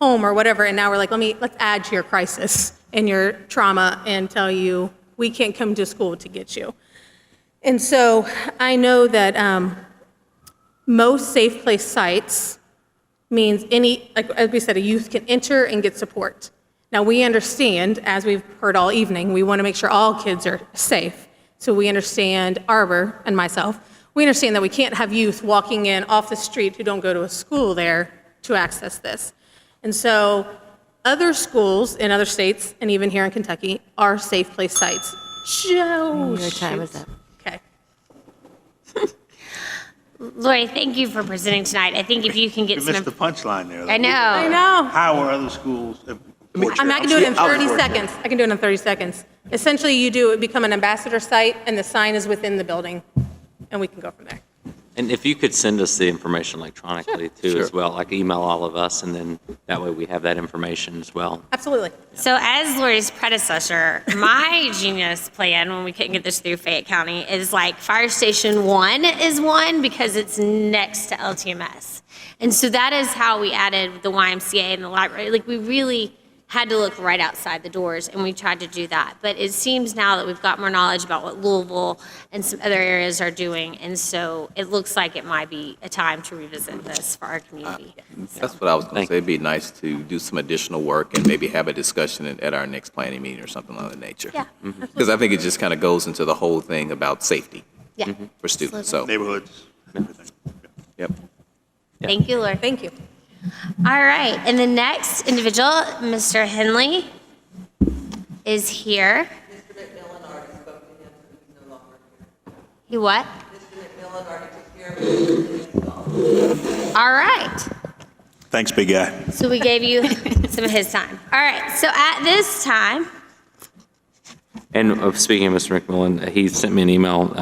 home or whatever, and now we're like, let's add to your crisis and your trauma and tell you we can't come to school to get you. And so I know that most Safe Place sites means as we said, a youth can enter and get support. Now we understand, as we've heard all evening, we want to make sure all kids are safe. So we understand, Arbor and myself, we understand that we can't have youth walking in off the street who don't go to a school there to access this. And so other schools in other states, and even here in Kentucky, are Safe Place sites. Your time is up. Okay. Lori, thank you for presenting tonight. I think if you can get You missed the punchline there. I know. I know. How are other schools? I can do it in 30 seconds. I can do it in 30 seconds. Essentially, you become an ambassador site, and the sign is within the building, and we can go from there. And if you could send us the information electronically too as well, like email all of us, and then that way we have that information as well. Absolutely. So as Lori's predecessor, my genius plan when we couldn't get this through Fayette County is Fire Station 1 is one because it's next to LTMS. And so that is how we added the YMCA and the library. We really had to look right outside the doors, and we tried to do that. But it seems now that we've got more knowledge about what Louisville and some other areas are doing, and so it looks like it might be a time to revisit this for our community. That's what I was going to say. It'd be nice to do some additional work and maybe have a discussion at our next planning meeting or something of that nature. Yeah. Because I think it just kind of goes into the whole thing about safety Yeah. for students. So Neighborhoods. Yep. Thank you, Lord. Thank you. All right, and the next individual, Mr. Henley, is here. He what? All right. Thanks, big guy. So we gave you some of his time. All right, so at this time, And speaking of Mr. McMillan, he sent me an email,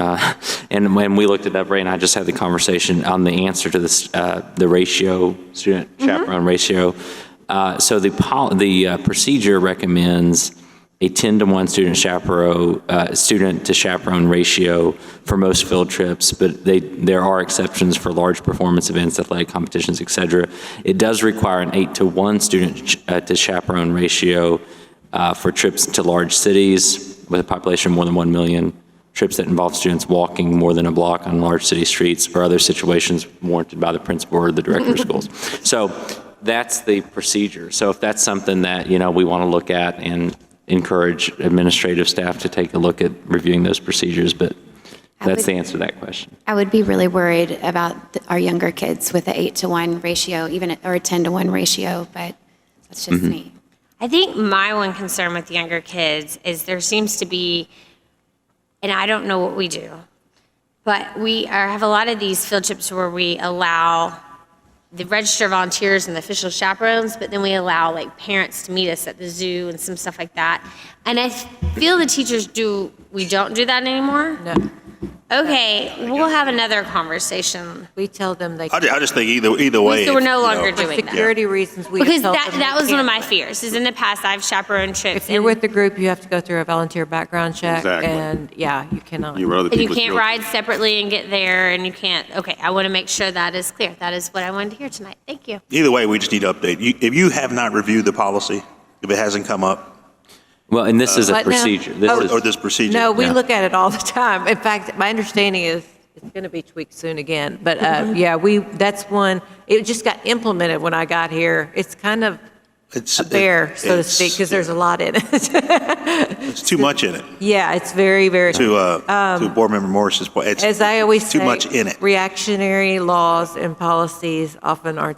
and when we looked it up, Ray and I just had the conversation on the answer to this, the ratio, student chaperone ratio. So the procedure recommends a 10-to-1 student to chaperone ratio for most field trips, but there are exceptions for large performance events, athletic competitions, et cetera. It does require an 8-to-1 student to chaperone ratio for trips to large cities with a population of more than 1 million, trips that involve students walking more than a block on large city streets, or other situations warranted by the principal or the director of schools. So that's the procedure. So if that's something that, we want to look at and encourage administrative staff to take a look at reviewing those procedures, but that's the answer to that question. I would be really worried about our younger kids with the 8-to-1 ratio, or a 10-to-1 ratio, but that's just me. I think my one concern with younger kids is there seems to be, and I don't know what we do, but we have a lot of these field trips where we allow the registered volunteers and the official chaperones, but then we allow parents to meet us at the zoo and some stuff like that. And I feel the teachers we don't do that anymore. No. Okay, we'll have another conversation. We tell them they. I just think either way. So we're no if, longer you know, doing that. Security reasons, we Because tell that them was they one of my can't. fears, is in the past I've chaperoned trips. If you're with the group, you have to go through a volunteer background check. Exactly. And yeah, you cannot. And you can't ride separately and get there, and you can't, okay, I want to make sure that is clear. That is what I wanted to hear tonight. Thank you. Either way, we just need to update. If you have not reviewed the policy, if it hasn't come up, Well, and this is a What now? procedure. or this procedure. No, we Yeah. look at it all the time. In fact, my understanding is it's going to be tweaked soon again. But yeah, that's one, it just got implemented when I got here. It's kind of a bear, so to speak, because there's a lot in it. It's too much in it. Yeah, it's very, very. To Board Member Morris's point, it's As I always say, too much in it. reactionary laws and policies often are,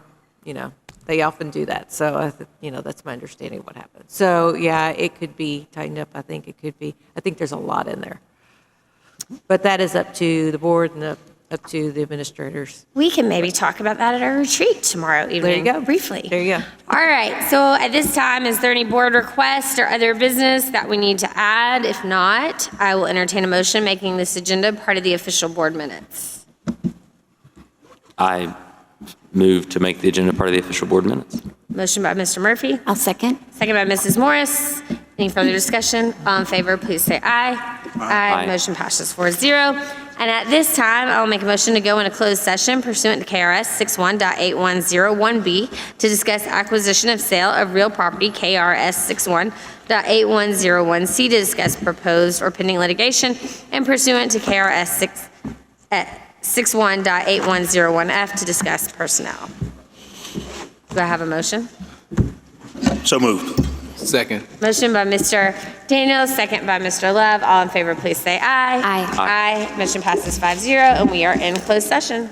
they often do that. So, that's my understanding of what happened. So, yeah, it could be tightened up. I think it could be. I think there's a lot in there. But that is up to the board and up to the administrators. We can maybe talk about that at our retreat tomorrow evening. There you go. Briefly. There you go. All right, so at this time, is there any board requests or other business that we need to add? If not, I will entertain a motion making this agenda part of the official board minutes. I move to make the agenda part of the official board minutes. Motion by Mr. Murphy. I'll second. Second by Mrs. Morris. Any further discussion? All in favor, please say aye. Aye. Motion passes 4-0. And at this time, I'll make a motion to go into closed session pursuant to KRS 61.8101B to discuss acquisition of sale of real property, KRS 61.8101C, to discuss proposed or pending litigation, and pursuant to KRS 61.8101F to discuss personnel. Do I have a motion? So moved. Second. Motion by Mr. Daniels, second by Mr. Love. All in favor, please say aye. Aye. Aye. Motion passes 5-0, and we are in closed session.